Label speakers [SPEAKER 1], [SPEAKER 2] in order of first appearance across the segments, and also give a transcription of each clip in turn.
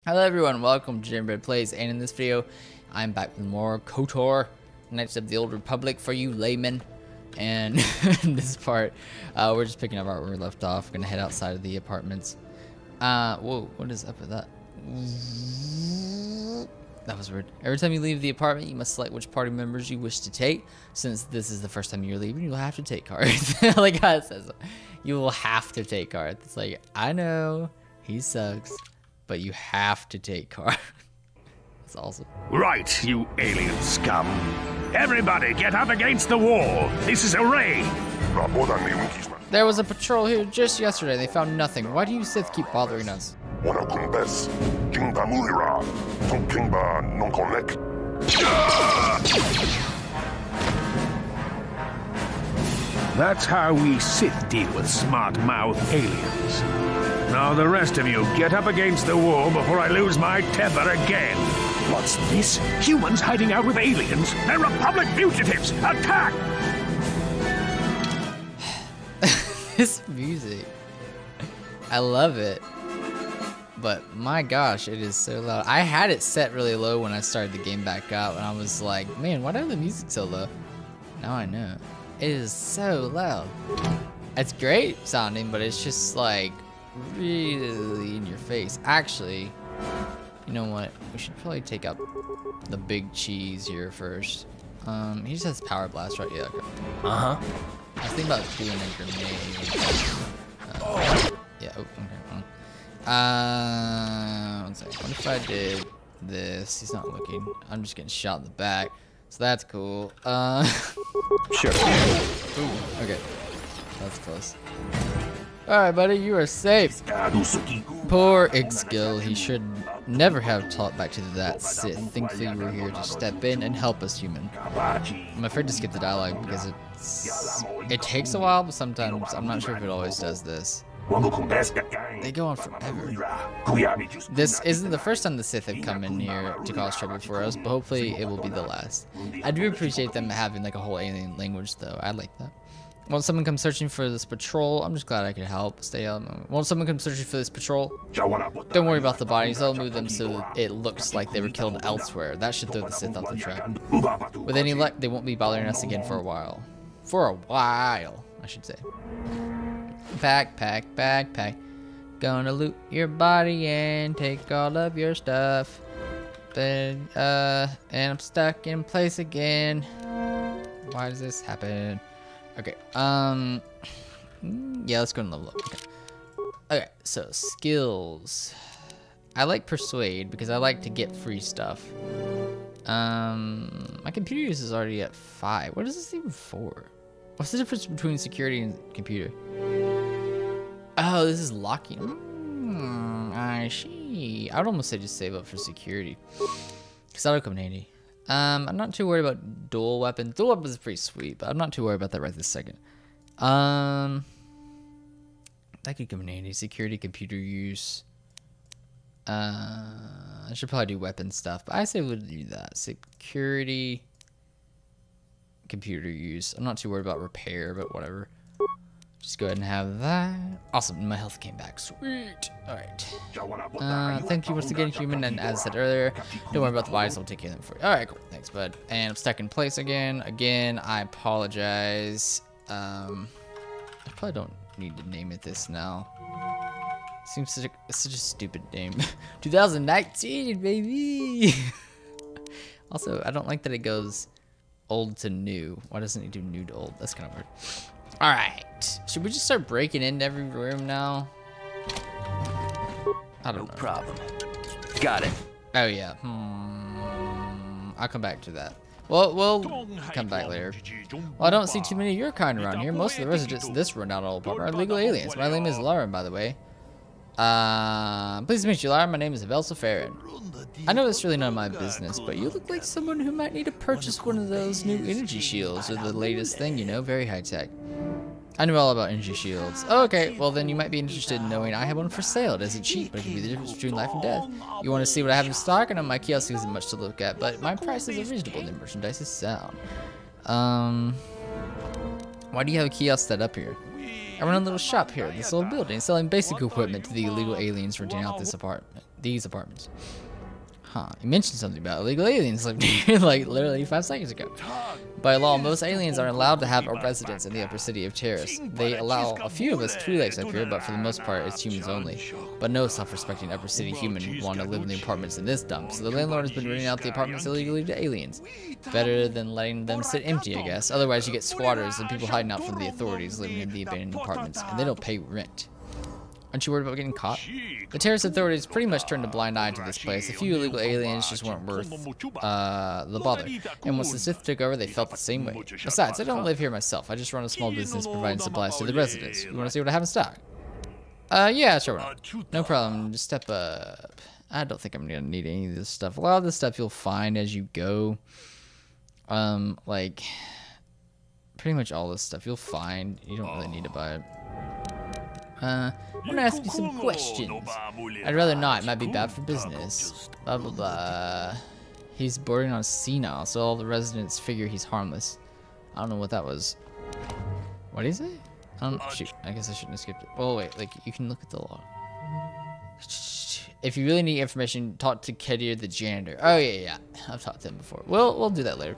[SPEAKER 1] Hello everyone, welcome to Gingerbread Plays, and in this video, I'm back with more KOTOR, Knights of the Old Republic for you laymen. And in this part, we're just picking up where we left off. We're gonna head outside of the apartments. Whoa, what is up with that? That was weird. Every time you leave the apartment, you must select which party members you wish to take. Since this is the first time you're leaving, you'll have to take cards. Like how it says, you will have to take cards. It's like, I know, he sucks, but you have to take cards. That's awesome.
[SPEAKER 2] Right, you alien scum. Everybody get up against the wall. This is a raid.
[SPEAKER 1] There was a patrol here just yesterday. They found nothing. Why do you Sith keep bothering us?
[SPEAKER 2] That's how we Sith deal with smart-mouth aliens. Now the rest of you get up against the wall before I lose my temper again. What's this? Humans hiding out with aliens? They're Republic fugitives! Attack!
[SPEAKER 1] This music, I love it, but my gosh, it is so loud. I had it set really low when I started the game back up, and I was like, man, why is the music so low? Now I know. It is so loud. It's great sounding, but it's just like really in your face. Actually, you know what? We should probably take up the big cheese here first. He just has power blast, right? Yeah. Okay.
[SPEAKER 2] Uh-huh.
[SPEAKER 1] I was thinking about doing a grenade. Yeah. Oh, okay. One second. What if I did this? He's not looking. I'm just getting shot in the back, so that's cool.
[SPEAKER 2] Sure.
[SPEAKER 1] Ooh, okay. That's close. Alright, buddy, you are safe. Poor Ixgil. He should never have talked back to that Sith. Thankfully, you were here to step in and help us, human. I'm afraid to skip the dialogue because it takes a while, but sometimes I'm not sure if it always does this. They go on forever. This isn't the first time the Sith have come in here to cause trouble for us, but hopefully it will be the last. I do appreciate them having like a whole alien language, though. I like that. Won't someone come searching for this patrol? I'm just glad I could help. Stay out. Won't someone come searching for this patrol? Don't worry about the bodies. I'll move them so it looks like they were killed elsewhere. That should throw the Sith off the track. With any luck, they won't be bothering us again for a while. For a while, I should say. Backpack. Gonna loot your body and take all of your stuff. Then, and I'm stuck in place again. Why does this happen? Okay, yeah, let's go and level up. Okay, so skills. I like persuade because I like to get free stuff. My computer use is already at 5. What is this even for? What's the difference between security and computer? Oh, this is locking. I see. I would almost say just save up for security, because that'll come in handy. I'm not too worried about dual weapons. Dual weapons is pretty sweet, but I'm not too worried about that right this second. That could come in handy. Security, computer use. I should probably do weapon stuff, but I say we'll do that. Security, computer use. I'm not too worried about repair, but whatever. Just go ahead and have that. Awesome, my health came back. Sweet. Alright. Thank you once again, human, and as I said earlier, don't worry about the bodies, I'll take care of them for you. Alright, cool. Thanks, bud. And I'm stuck in place again. Again, I apologize. I probably don't need to name it this now. Seems such a stupid name. 2019, baby! Also, I don't like that it goes old to new. Why doesn't it do new to old? That's kind of weird. Alright, should we just start breaking into every room now? I don't know.
[SPEAKER 2] No problem. Got it.
[SPEAKER 1] Oh yeah, I'll come back to that. Well, we'll come back later. Well, I don't see too many of your kind around here. Most of the residents of this rundown old pub are illegal aliens. My name is Lauren, by the way. Pleased to meet you, Lauren. My name is Velsa Farron. I know it's really none of my business, but you look like someone who might need to purchase one of those new energy shields, or the latest thing, you know, very high tech. I knew all about energy shields. Oh, okay, well then you might be interested in knowing I have one for sale. It isn't cheap, but it can be the difference between life and death. You want to see what I have in stock? I know my kiosk isn't much to look at, but my prices are reasonable and the merchandise is sound. Why do you have a kiosk set up here? I run a little shop here at this little building, selling basic equipment to the illegal aliens renting out these apartments. Huh, you mentioned something about illegal aliens living here like literally 5 seconds ago. By law, most aliens are allowed to have a residence in the upper city of Terrace. They allow a few of us Twi'leks up here, but for the most part, it's humans only. But no self-respecting upper city human would want to live in the apartments in this dump, so the landlord has been renting out the apartments illegally to aliens. Better than letting them sit empty, I guess. Otherwise, you get squatters and people hiding out from the authorities living in the abandoned apartments, and they don't pay rent. Aren't you worried about getting caught? The Terrace authorities pretty much turned a blind eye to this place. A few illegal aliens just weren't worth the bother. And once the Sith took over, they felt the same way. Besides, I don't live here myself. I just run a small business providing supplies to the residents. You want to see what I have in stock? Yeah, sure. No problem. Just step up. I don't think I'm gonna need any of this stuff. A lot of this stuff you'll find as you go. Like, pretty much all this stuff you'll find. You don't really need to buy it. I want to ask you some questions. I'd rather not. It might be bad for business. Blah, blah, blah. He's bordering on senile, so all the residents figure he's harmless. I don't know what that was. What did he say? Shoot, I guess I shouldn't have skipped it. Oh, wait. Like, you can look at the log. If you really need information, talk to Kedir the janitor. Oh, yeah. I've talked to him before. We'll do that later.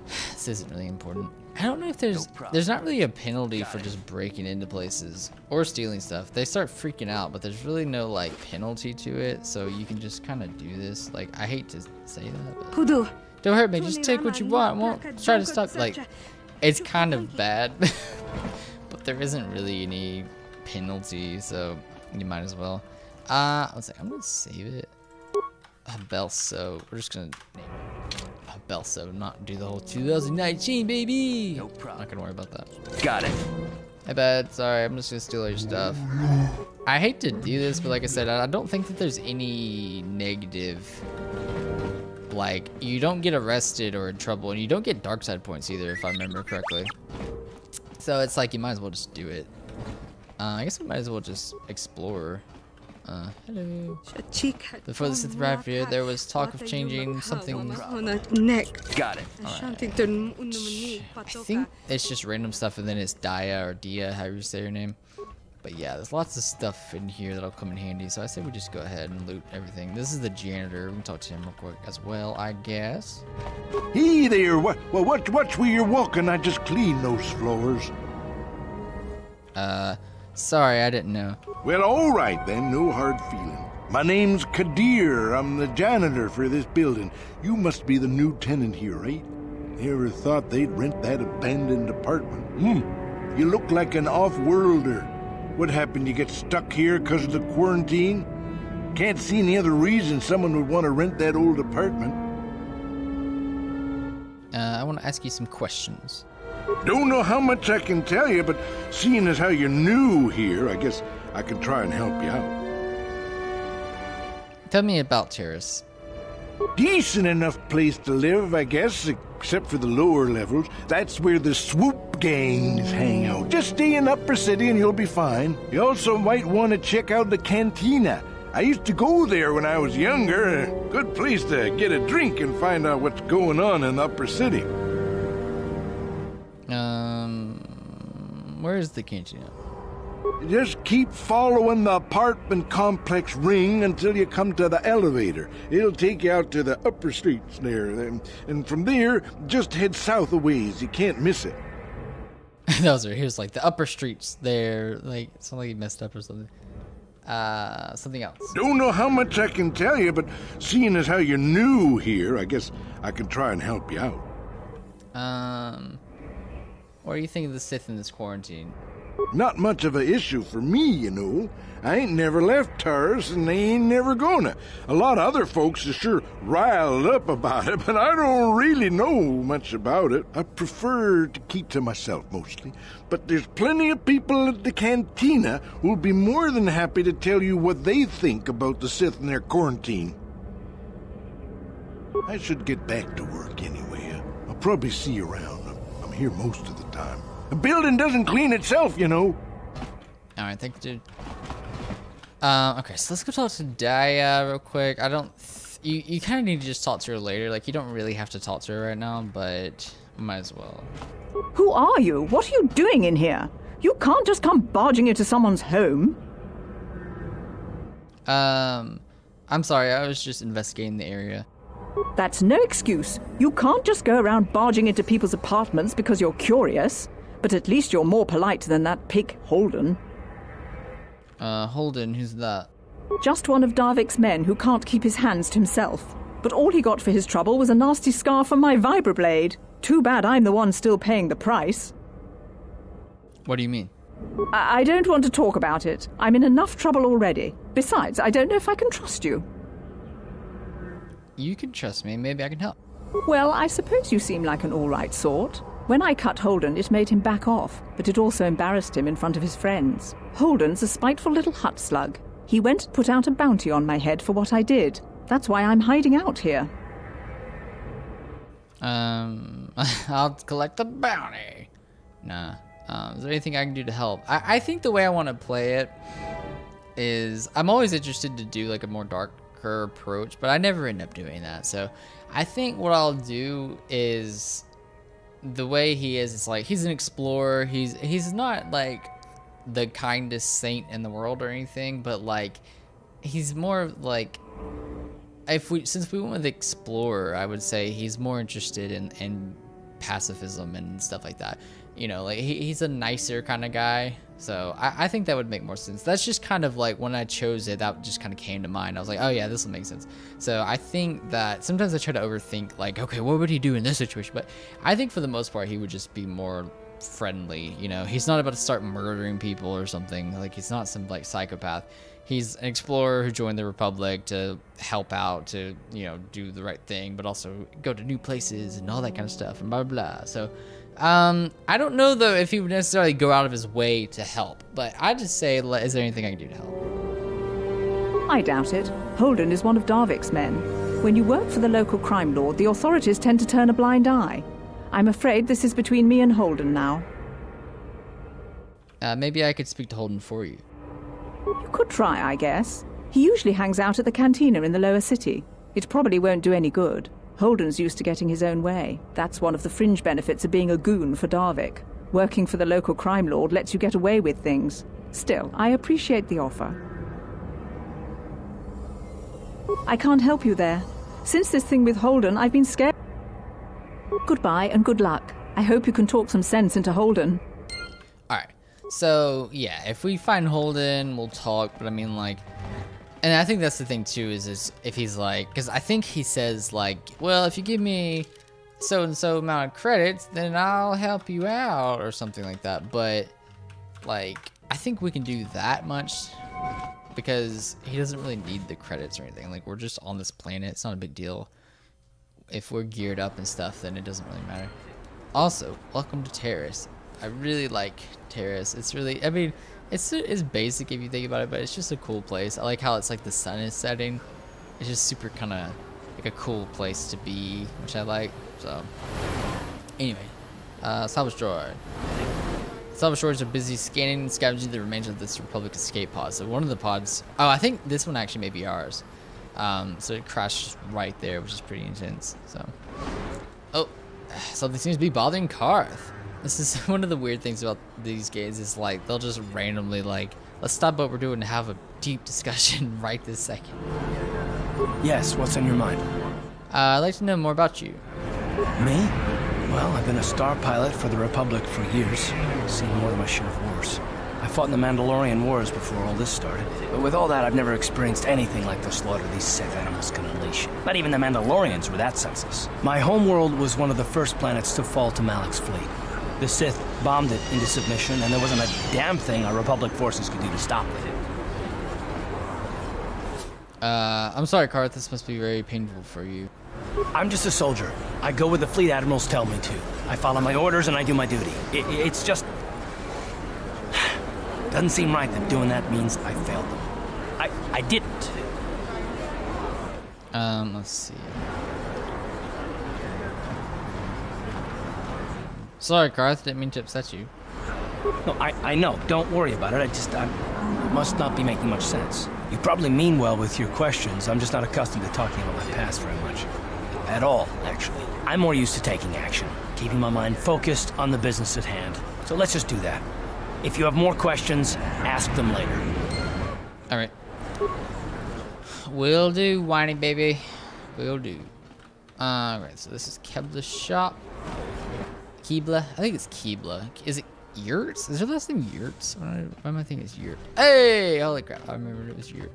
[SPEAKER 1] This isn't really important. I don't know if there's not really a penalty for just breaking into places or stealing stuff. They start freaking out, but there's really no like penalty to it, so you can just kind of do this. Like, I hate to say that, but don't hurt me. Just take what you want. Won't try to stop. Like, it's kind of bad, but there isn't really any penalty, so you might as well. Let's see. I'm gonna save it. Belso. We're just gonna name it. Belso, not do the whole 2019, baby. No problem. Not gonna worry about that. Got it. Hey, bad. Sorry, I'm just gonna steal all your stuff. I hate to do this, but like I said, I don't think that there's any negative. Like, you don't get arrested or in trouble, and you don't get dark side points either, if I remember correctly. So it's like you might as well just do it. I guess we might as well just explore. Hello. Before the Sith arrived here, there was talk of changing something. Got it. Right. I think it's just random stuff, and then it's Dia or Dia, however you say your name. But yeah, there's lots of stuff in here that'll come in handy, so I say we just go ahead and loot everything. This is the janitor. We can talk to him real quick as well, I guess.
[SPEAKER 3] Hey there. Watch where you're walking. I just cleaned those floors.
[SPEAKER 1] Sorry, I didn't know.
[SPEAKER 3] Well, all right then, no hard feeling. My name's Kedir. I'm the janitor for this building. You must be the new tenant here, right? Never thought they'd rent that abandoned apartment. You look like an off-worlder. What happened? You get stuck here because of the quarantine? Can't see any other reason someone would want to rent that old apartment.
[SPEAKER 1] I want to ask you some questions.
[SPEAKER 3] Don't know how much I can tell you, but seeing as how you're new here, I guess I can try and help you out.
[SPEAKER 1] Tell me about Terrace.
[SPEAKER 3] Decent enough place to live, I guess, except for the lower levels. That's where the swoop gangs hang out. Just stay in Upper City and you'll be fine. You also might want to check out the cantina. I used to go there when I was younger. A good place to get a drink and find out what's going on in the Upper City.
[SPEAKER 1] Where is the cantina?
[SPEAKER 3] Just keep following the apartment complex ring until you come to the elevator. It'll take you out to the upper streets there. And from there, just head south a ways. You can't miss it.
[SPEAKER 1] Those are, here's like the upper streets there. Like, something like you messed up or something. Something else.
[SPEAKER 3] Don't know how much I can tell you, but seeing as how you're new here, I guess I can try and help you out.
[SPEAKER 1] What do you think of the Sith in this quarantine?
[SPEAKER 3] Not much of an issue for me, you know. I ain't never left Taurus, and they ain't never gonna. A lot of other folks are sure riled up about it, but I don't really know much about it. I prefer to keep to myself, mostly. But there's plenty of people at the cantina who'll be more than happy to tell you what they think about the Sith and their quarantine. I should get back to work anyway. I'll probably see you around. I'm here most of the time. The building doesn't clean itself, you know.
[SPEAKER 1] Alright, thank you, dude. Okay, so let's go talk to Dia real quick. You kind of need to just talk to her later. Like, you don't really have to talk to her right now, but might as well.
[SPEAKER 4] Who are you? What are you doing in here? You can't just come barging into someone's home.
[SPEAKER 1] I'm sorry, I was just investigating the area.
[SPEAKER 4] That's no excuse. You can't just go around barging into people's apartments because you're curious. But at least you're more polite than that pig Holden.
[SPEAKER 1] Holden, who's that?
[SPEAKER 4] Just one of Darvik's men who can't keep his hands to himself. But all he got for his trouble was a nasty scar from my vibroblade. Too bad I'm the one still paying the price.
[SPEAKER 1] What do you mean?
[SPEAKER 4] I don't want to talk about it. I'm in enough trouble already. Besides, I don't know if I can trust you.
[SPEAKER 1] You can trust me. Maybe I can help.
[SPEAKER 4] Well, I suppose you seem like an all-right sort. When I cut Holden, it made him back off, but it also embarrassed him in front of his friends. Holden's a spiteful little hut slug. He went and put out a bounty on my head for what I did. That's why I'm hiding out here.
[SPEAKER 1] I'll collect the bounty. Nah. Is there anything I can do to help? I think the way I want to play it is I'm always interested to do like a more darker approach, but I never end up doing that. So I think what I'll do is the way he is, it's like he's an explorer. He's not like the kindest saint in the world or anything, but like he's more like since we went with explorer, I would say he's more interested in pacifism and stuff like that. You know, like he's a nicer kind of guy. So I think that would make more sense. That's just kind of like when I chose it, that just kind of came to mind. I was like, oh yeah, this will make sense. So I think that sometimes I try to overthink like, okay, what would he do in this situation? But I think for the most part, he would just be more friendly. You know, he's not about to start murdering people or something. Like he's not some like psychopath. He's an explorer who joined the Republic to help out, to, you know, do the right thing, but also go to new places and all that kind of stuff and blah, blah, blah. So I don't know though if he would necessarily go out of his way to help, but I just say, is there anything I can do to help?
[SPEAKER 4] I doubt it. Holden is one of Darvik's men. When you work for the local crime lord, the authorities tend to turn a blind eye. I'm afraid this is between me and Holden now.
[SPEAKER 1] Maybe I could speak to Holden for you.
[SPEAKER 4] You could try, I guess. He usually hangs out at the cantina in the lower city. It probably won't do any good. Holden's used to getting his own way. That's one of the fringe benefits of being a goon for Darvik. Working for the local crime lord lets you get away with things. Still, I appreciate the offer. I can't help you there. Since this thing with Holden, I've been scared. Goodbye and good luck. I hope you can talk some sense into Holden.
[SPEAKER 1] Alright, so yeah, if we find Holden, we'll talk, but I mean like, and I think that's the thing too, is if he's like, because I think he says like, well, if you give me so-and-so amount of credits, then I'll help you out or something like that. But like, I think we can do that much because he doesn't really need the credits or anything. Like, we're just on this planet. It's not a big deal. If we're geared up and stuff, then it doesn't really matter. Also, welcome to Terrace. I really like Terrace. It's really, I mean, it's basic if you think about it, but it's just a cool place. I like how it's like the sun is setting. It's just super kind of like a cool place to be, which I like. So anyway, salvage droid. Salvage droids are busy scanning and scavenging the remains of this Republic escape pod. So one of the pods, oh, I think this one actually may be ours. So it crashed right there, which is pretty intense. So, oh, something seems to be bothering Karth. This is one of the weird things about these games, is like they'll just randomly like, let's stop what we're doing and have a deep discussion right this second.
[SPEAKER 5] Yes, what's on your mind?
[SPEAKER 1] I'd like to know more about you.
[SPEAKER 5] Me? Well, I've been a star pilot for the Republic for years. Seen more than my share of wars. I fought in the Mandalorian Wars before all this started. But with all that, I've never experienced anything like the slaughter these Sith animals can unleash. Not even the Mandalorians were that senseless. My homeworld was one of the first planets to fall to Malak's fleet. The Sith bombed it into submission, and there wasn't a damn thing our Republic forces could do to stop it.
[SPEAKER 1] I'm sorry, Karth, this must be very painful for you.
[SPEAKER 5] I'm just a soldier. I go where the fleet admirals tell me to. I follow my orders and I do my duty. It's just... doesn't seem right that doing that means I failed them. I didn't.
[SPEAKER 1] Let's see. Sorry, Karth, didn't mean to upset you.
[SPEAKER 5] No, I know. Don't worry about it. It must not be making much sense. You probably mean well with your questions. I'm just not accustomed to talking about my past very much. At all, actually. I'm more used to taking action, keeping my mind focused on the business at hand. So let's just do that. If you have more questions, ask them later.
[SPEAKER 1] Alright. Will do, whiny baby. Will do. Alright, so this is Kebla's shop. Kebla? I think it's Kebla. Is it Yurts? Is her last name Yurts? Why am I thinking it's Yurt? Hey! Holy crap, I remembered it was Yurt.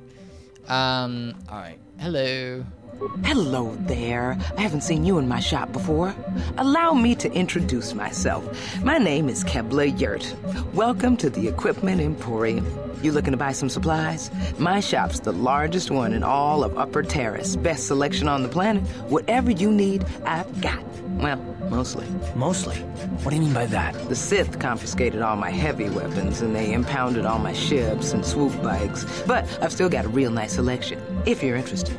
[SPEAKER 1] Alright. Hello.
[SPEAKER 6] Hello there. I haven't seen you in my shop before. Allow me to introduce myself. My name is Kebla Yurt. Welcome to the Equipment Emporium. You looking to buy some supplies? My shop's the largest one in all of Upper Terrace. Best selection on the planet. Whatever you need, I've got. Well, mostly.
[SPEAKER 5] Mostly? What do you mean by that?
[SPEAKER 6] The Sith confiscated all my heavy weapons, and they impounded all my ships and swoop bikes. But I've still got a real nice selection, if you're interested.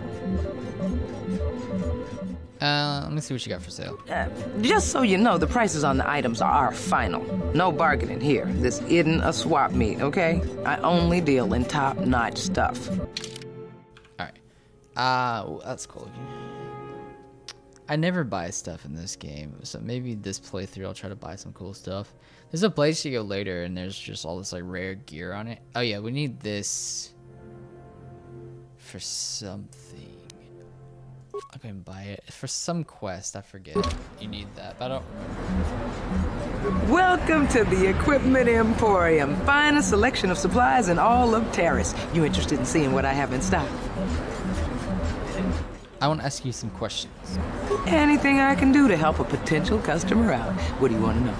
[SPEAKER 1] Let me see what you got for sale.
[SPEAKER 6] Just so you know, the prices on the items are final. No bargaining here. This isn't a swap meet, okay? I only deal in top-notch stuff.
[SPEAKER 1] Alright. That's cool. I never buy stuff in this game, so maybe this playthrough I'll try to buy some cool stuff. There's a place you go later, and there's just all this like rare gear on it. Oh yeah, we need this for something. I can buy it for some quest. I forget. You need that, but I don't remember.
[SPEAKER 6] Welcome to the Equipment Emporium. Finest selection of supplies in all of Terrace. You interested in seeing what I have in stock?
[SPEAKER 1] I want to ask you some questions.
[SPEAKER 6] Anything I can do to help a potential customer out. What do you want to know?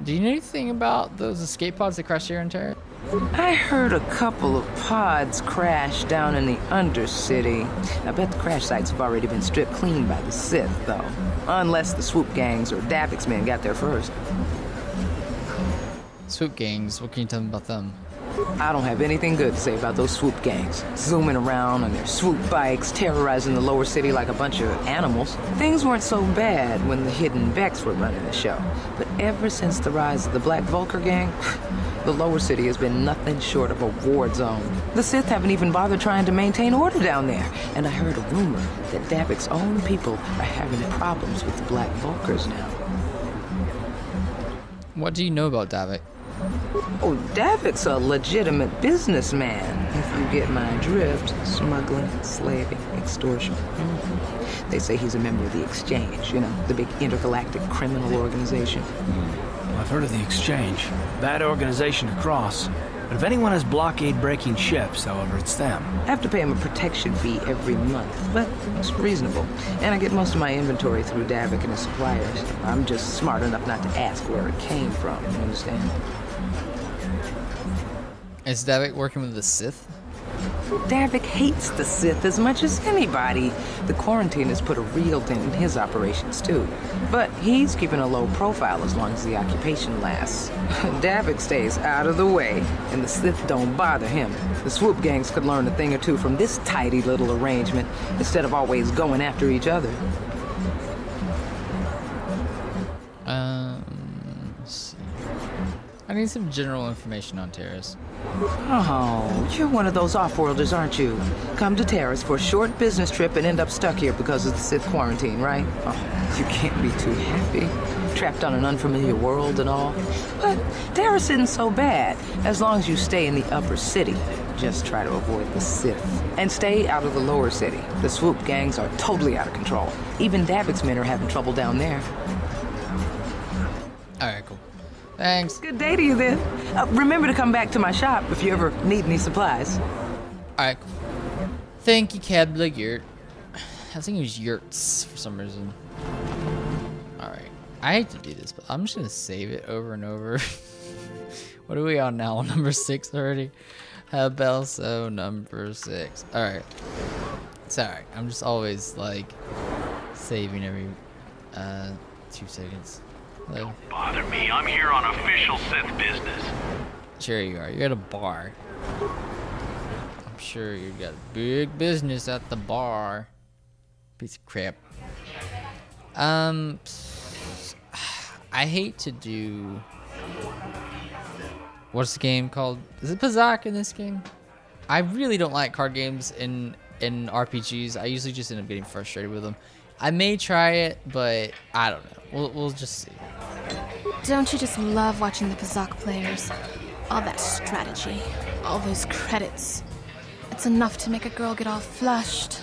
[SPEAKER 1] Do you know anything about those escape pods that crashed here in Terrace?
[SPEAKER 6] I heard a couple of pods crash down in the Undercity. I bet the crash sites have already been stripped clean by the Sith, though. Unless the swoop gangs or Davik's men got there first.
[SPEAKER 1] Swoop gangs, what can you tell me about them?
[SPEAKER 6] I don't have anything good to say about those swoop gangs. Zooming around on their swoop bikes, terrorizing the lower city like a bunch of animals. Things weren't so bad when the hidden Vex were running the show. But ever since the rise of the Black Vulcar gang, the lower city has been nothing short of a war zone. The Sith haven't even bothered trying to maintain order down there. And I heard a rumor that Davik's own people are having problems with the Black Vulcars now.
[SPEAKER 1] What do you know about Davik?
[SPEAKER 6] Oh, Davik's a legitimate businessman, if you get my drift. Smuggling, slaving, extortion. They say he's a member of the Exchange, you know, the big intergalactic criminal organization.
[SPEAKER 5] I've heard of the Exchange. Bad organization to cross. But if anyone has blockade-breaking ships, however, it's them.
[SPEAKER 6] I have to pay him a protection fee every month, but it's reasonable. And I get most of my inventory through Davik and his suppliers. I'm just smart enough not to ask where it came from, you understand?
[SPEAKER 1] Is Davik working with the Sith?
[SPEAKER 6] Davik hates the Sith as much as anybody. The quarantine has put a real dent in his operations, too. But he's keeping a low profile as long as the occupation lasts. Davik stays out of the way, and the Sith don't bother him. The swoop gangs could learn a thing or two from this tidy little arrangement, instead of always going after each other.
[SPEAKER 1] Let's see. I need some general information on Terrace.
[SPEAKER 6] Oh, you're one of those off-worlders, aren't you? Come to Terrace for a short business trip and end up stuck here because of the Sith quarantine, right? Oh, you can't be too happy. Trapped on an unfamiliar world and all. But Terrace isn't so bad, as long as you stay in the upper city. Just try to avoid the Sith. And stay out of the lower city. The swoop gangs are totally out of control. Even Davik's men are having trouble down there.
[SPEAKER 1] Alright, cool. Thanks.
[SPEAKER 6] Good day to you then. Remember to come back to my shop if you ever need any supplies.
[SPEAKER 1] Alright, cool. Thank you, Kebla Yurt. I think it was Yurts for some reason. Alright. I hate to do this, but I'm just gonna save it over and over. What are we on now? Number 6 already? So number 6. Alright. It's alright. I'm just always like saving every 2 seconds. Hello?
[SPEAKER 7] Don't bother me. I'm here on official Sith business.
[SPEAKER 1] Sure you are. You're at a bar. I'm sure you got big business at the bar. Piece of crap. I hate to do... What's the game called? Is it Pazak in this game? I really don't like card games in RPGs. I usually just end up getting frustrated with them. I may try it, but I don't know. We'll just see.
[SPEAKER 8] Don't you just love watching the Pazak players? All that strategy, all those credits. It's enough to make a girl get all flushed.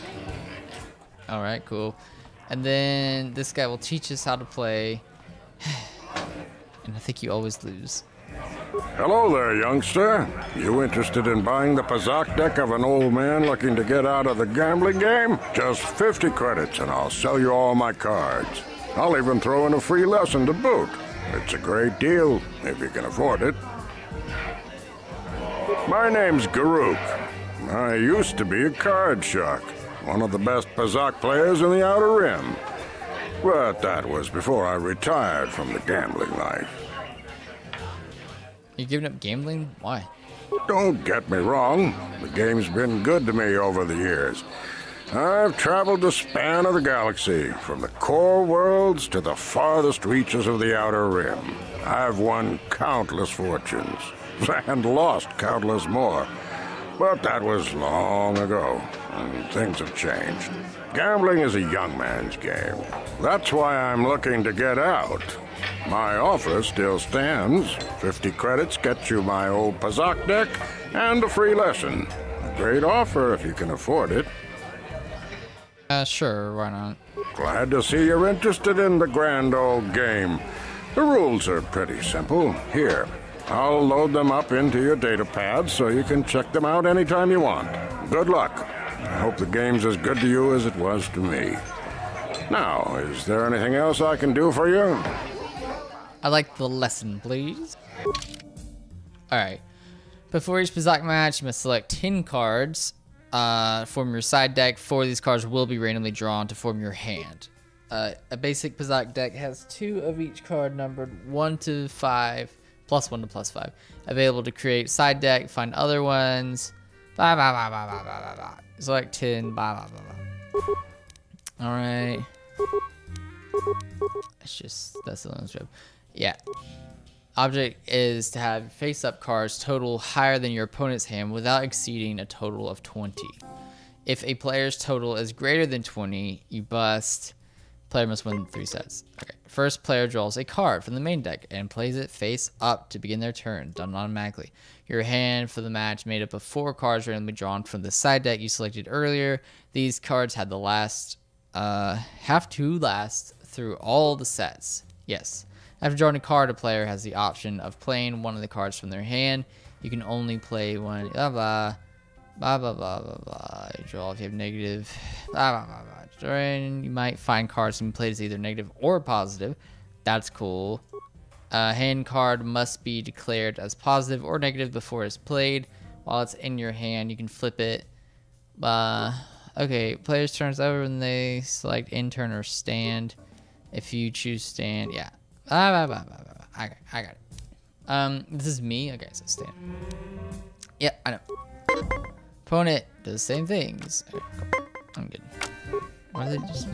[SPEAKER 1] Alright, cool. And then this guy will teach us how to play. And I think you always lose.
[SPEAKER 3] Hello there, youngster. You interested in buying the Pazak deck of an old man looking to get out of the gambling game? Just 50 credits and I'll sell you all my cards. I'll even throw in a free lesson to boot. It's a great deal, if you can afford it. My name's Garuk. I used to be a card shark, one of the best Pazak players in the Outer Rim. But that was before I retired from the gambling life.
[SPEAKER 1] You giving up gambling? Why?
[SPEAKER 3] Don't get me wrong. The game's been good to me over the years. I've traveled the span of the galaxy, from the core worlds to the farthest reaches of the Outer Rim. I've won countless fortunes, and lost countless more. But that was long ago, and things have changed. Gambling is a young man's game. That's why I'm looking to get out. My offer still stands. 50 credits gets you my old Pazak deck and a free lesson. A great offer if you can afford it.
[SPEAKER 1] Sure, why not?
[SPEAKER 3] Glad to see you're interested in the grand old game. The rules are pretty simple. Here, I'll load them up into your data pad so you can check them out anytime you want. Good luck. I hope the game's as good to you as it was to me. Now, is there anything else I can do for you?
[SPEAKER 1] I'd like the lesson, please. Alright. Before each Pazak match, you must select 10 cards. Form your side deck. 4 of these cards will be randomly drawn to form your hand. A basic Pazak deck has 2 of each card numbered 1 to 5, plus 1 to plus 5. Available to create side deck, find other ones. Blah, blah, blah, blah, blah, blah, blah. Select 10, blah, blah, blah, blah. Alright. It's just, that's the last job. Yeah. Object is to have face-up cards total higher than your opponent's hand without exceeding a total of 20. If a player's total is greater than 20, you bust. Player must win 3 sets. Okay. First player draws a card from the main deck and plays it face up to begin their turn, done automatically. Your hand for the match made up of 4 cards randomly drawn from the side deck you selected earlier. These cards had the last, have to last through all the sets. Yes. After drawing a card, a player has the option of playing one of the cards from their hand. You can only play one. Blah blah blah blah blah blah blah. You draw if you have negative. Blah blah blah blah. During, you might find cards can be played as either negative or positive. That's cool. Hand card must be declared as positive or negative before it's played. While it's in your hand, you can flip it. Okay, players' turns over when they select in turn or stand. If you choose stand, yeah. I got it. This is me. Okay, so stand. Yeah, I know. Opponent does the same things. Okay, cool. I'm good. Why are they just...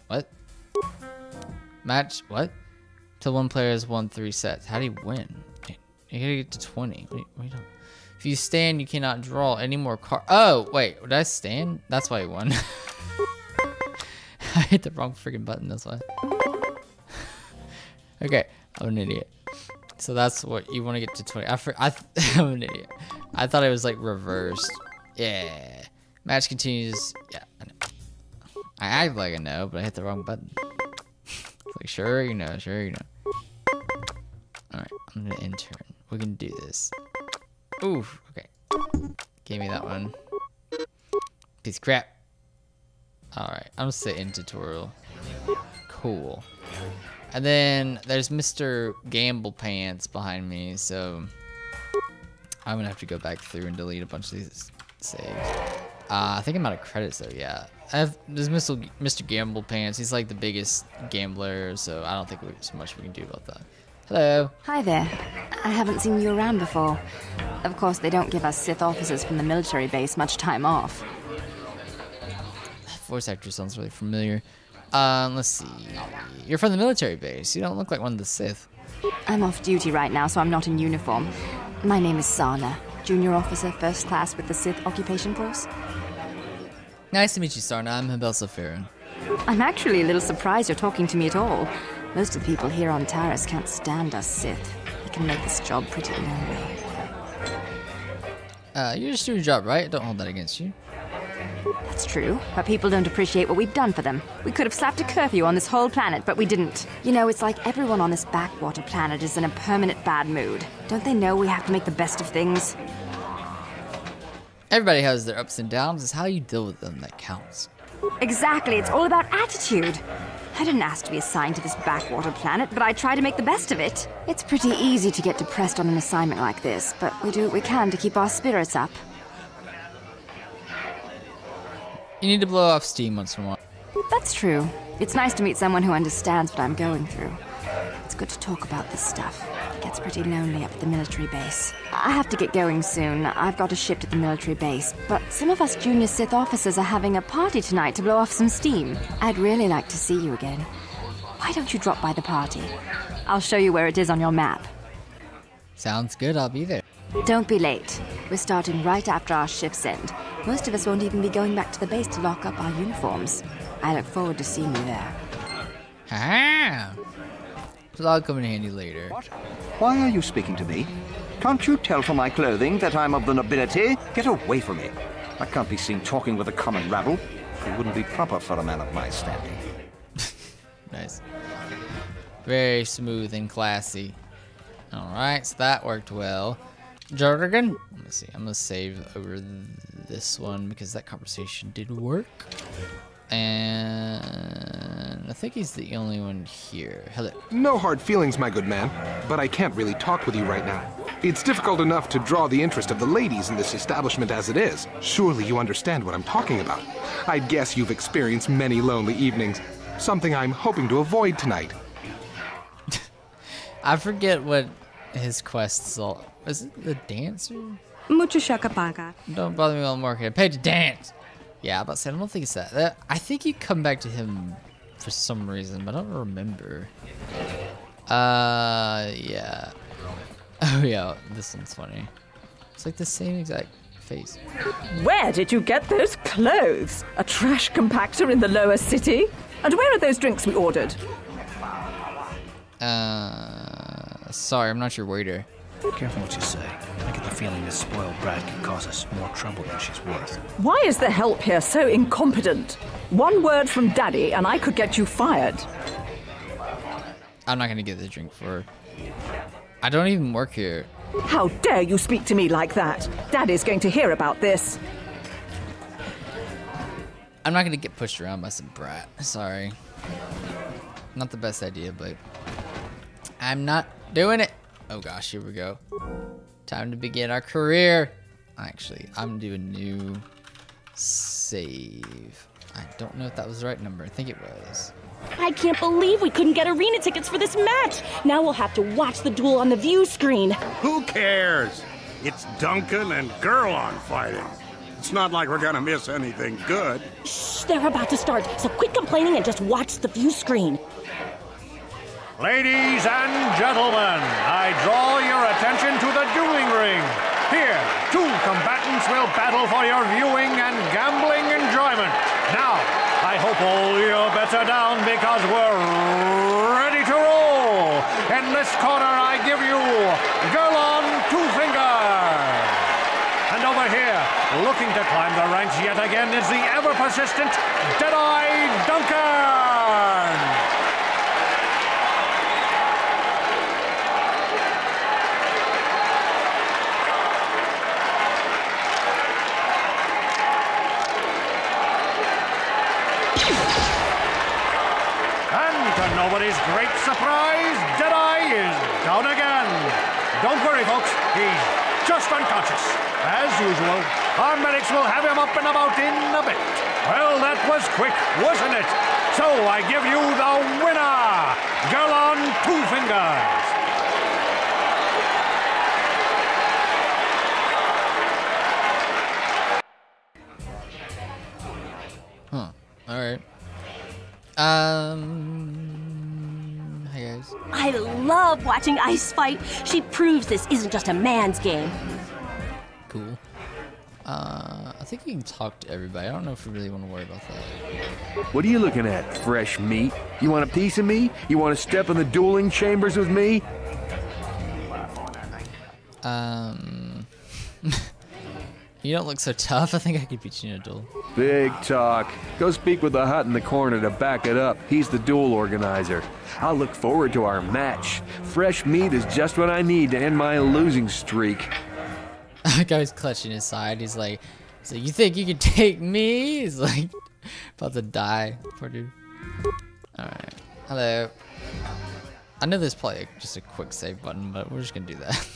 [SPEAKER 1] What? Match, what? Till one player has won 3 sets. How do you win? You gotta get to 20. What are you doing? If you stand, you cannot draw any more cards. Oh, wait. Did I stand? That's why I won. I hit the wrong freaking button, that's why. Okay, I'm an idiot. So that's what you want to get to 20. I'm an idiot. I thought it was like reversed. Yeah. Match continues. Yeah, I know. I act like I know, but I hit the wrong button. Like, sure you know, sure you know. Alright, I'm gonna intern. We can do this. Ooh, okay. Gave me that one. Piece of crap. Alright, I'm gonna say in tutorial. Cool. And then there's Mr. Gamble Pants behind me, so I'm gonna have to go back through and delete a bunch of these saves. I think I'm out of credits though, yeah. There's Mr. Gamble Pants, he's like the biggest gambler, so I don't think there's much we can do about that. Hello.
[SPEAKER 9] Hi there. I haven't seen you around before. Of course, they don't give us Sith officers from the military base much time off.
[SPEAKER 1] That voice actor sounds really familiar. Let's see. You're from the military base. You don't look like one of the Sith.
[SPEAKER 9] I'm off duty right now, so I'm not in uniform. My name is Sana, junior officer, first class with the Sith occupation force.
[SPEAKER 1] Nice to meet you, Sarna. I'm Habel Safarin.
[SPEAKER 9] I'm actually a little surprised you're talking to me at all. Most of the people here on Taris can't stand us Sith. It can make this job pretty lonely.
[SPEAKER 1] You just do your job, right? Don't hold that against you.
[SPEAKER 9] That's true, but people don't appreciate what we've done for them. We could have slapped a curfew on this whole planet, but we didn't. You know, it's like everyone on this backwater planet is in a permanent bad mood. Don't they know we have to make the best of things?
[SPEAKER 1] Everybody has their ups and downs. It's how you deal with them that counts.
[SPEAKER 9] Exactly, it's all about attitude. I didn't ask to be assigned to this backwater planet, but I try to make the best of it. It's pretty easy to get depressed on an assignment like this, but we do what we can to keep our spirits up.
[SPEAKER 1] You need to blow off steam once in a while.
[SPEAKER 9] That's true. It's nice to meet someone who understands what I'm going through. It's good to talk about this stuff. It gets pretty lonely up at the military base. I have to get going soon. I've got a shift at the military base. But some of us junior Sith officers are having a party tonight to blow off some steam. I'd really like to see you again. Why don't you drop by the party? I'll show you where it is on your map.
[SPEAKER 1] Sounds good, I'll be there.
[SPEAKER 9] Don't be late. We're starting right after our shifts end. Most of us won't even be going back to the base to lock up our uniforms. I look forward to seeing you there.
[SPEAKER 1] Ah! So that'll come in handy later.
[SPEAKER 10] What? Why are you speaking to me? Can't you tell from my clothing that I'm of the nobility? Get away from me. I can't be seen talking with a common rabble. It wouldn't be proper for a man of my standing.
[SPEAKER 1] Nice. Very smooth and classy. Alright, so that worked well. Jargon? Let me see. I'm gonna save over this one because that conversation did work. And I think he's the only one here. Hello.
[SPEAKER 11] No hard feelings, my good man, but I can't really talk with you right now. It's difficult enough to draw the interest of the ladies in this establishment as it is. Surely you understand what I'm talking about. I'd guess you've experienced many lonely evenings. Something I'm hoping to avoid tonight.
[SPEAKER 1] I forget what his quests all. Is it the dancer?
[SPEAKER 12] Mucho shakapaga.
[SPEAKER 1] Don't bother me while I'm working. I paid to dance. Yeah, but I don't think it's that. I think you come back to him for some reason, but I don't remember. Yeah. Oh yeah, this one's funny. It's like the same exact face.
[SPEAKER 4] Where did you get those clothes? A trash compactor in the lower city? And where are those drinks we ordered?
[SPEAKER 1] Sorry, I'm not your waiter.
[SPEAKER 5] Careful what you say. I get the feeling this spoiled brat can cause us more trouble than she's worth.
[SPEAKER 4] Why is the help here so incompetent? One word from Daddy and I could get you fired.
[SPEAKER 1] I'm not gonna get the drink for her. I don't even work here.
[SPEAKER 4] How dare you speak to me like that? Daddy's going to hear about this.
[SPEAKER 1] I'm not gonna get pushed around by some brat. Sorry. Not the best idea, but I'm not doing it. Oh gosh, here we go. Time to begin our career. Actually, I'm gonna do a new save. I don't know if that was the right number. I think it was.
[SPEAKER 13] I can't believe we couldn't get arena tickets for this match. Now we'll have to watch the duel on the view screen.
[SPEAKER 2] Who cares? It's Duncan and Gurlon fighting. It's not like we're gonna miss anything good.
[SPEAKER 13] Shh, they're about to start, so quit complaining and just watch the view screen.
[SPEAKER 7] Ladies and gentlemen, I draw your attention to the dueling ring. Here, two combatants will battle for your viewing and gambling enjoyment. Now, I hope all your bets are down because we're ready to roll. In this corner, I give you Gurlon Two Fingers. And over here, looking to climb the ranks yet again, is the ever-persistent Deadeye Duncan. Nobody's great surprise, Deadeye is down again. Don't worry, folks, he's just unconscious. As usual, our medics will have him up and about in a bit. Well, that was quick, wasn't it? So I give you the winner, Gurlon Two Fingers.
[SPEAKER 1] Huh, alright. Hey guys.
[SPEAKER 13] I love watching Ice fight. She proves this isn't just a man's game.
[SPEAKER 1] Cool. I think you can talk to everybody. I don't know if we really want to worry about that.
[SPEAKER 14] What are you looking at, fresh meat? You want a piece of me? You want to step in the dueling chambers with me?
[SPEAKER 1] You don't look so tough. I think I could beat you in a duel.
[SPEAKER 14] Big talk. Go speak with the hut in the corner to back it up. He's the duel organizer. I'll look forward to our match. Fresh meat is just what I need to end my losing streak.
[SPEAKER 1] The guy's clutching his side. He's like, you think you can take me? He's like, about to die. Poor dude. Alright. Hello. I know there's probably just a quick save button, but we're just gonna do that.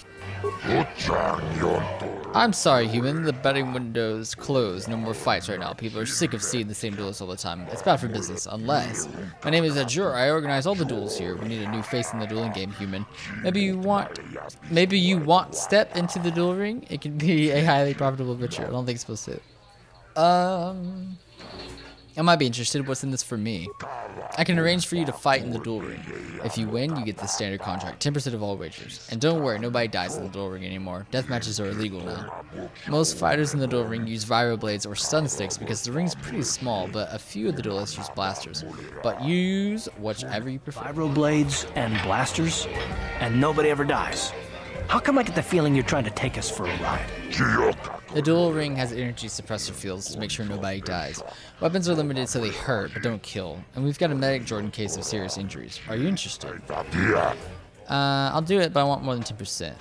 [SPEAKER 1] I'm sorry, human. The betting window's closed. No more fights right now. People are sick of seeing the same duels all the time. It's bad for business, unless... My name is Ajur. I organize all the duels here. We need a new face in the dueling game, human. Maybe you want step into the duel ring? It can be a highly profitable venture. I don't think it's supposed to. I might be interested. What's in this for me? I can arrange for you to fight in the duel ring. If you win, you get the standard contract, 10% of all wagers. And don't worry, nobody dies in the duel ring anymore. Death matches are illegal now. Most fighters in the duel ring use vibro blades or stun sticks because the ring's pretty small, but a few of the duelists use blasters. But use whichever you prefer.
[SPEAKER 5] Vibro blades and blasters, and nobody ever dies. How come I get the feeling you're trying to take us for a ride?
[SPEAKER 1] The duel ring has energy suppressor fields to make sure nobody dies. Weapons are limited so they hurt, but don't kill. And we've got a medic Jordan in case of serious injuries. Are you interested? I'll do it, but I want more than 10%.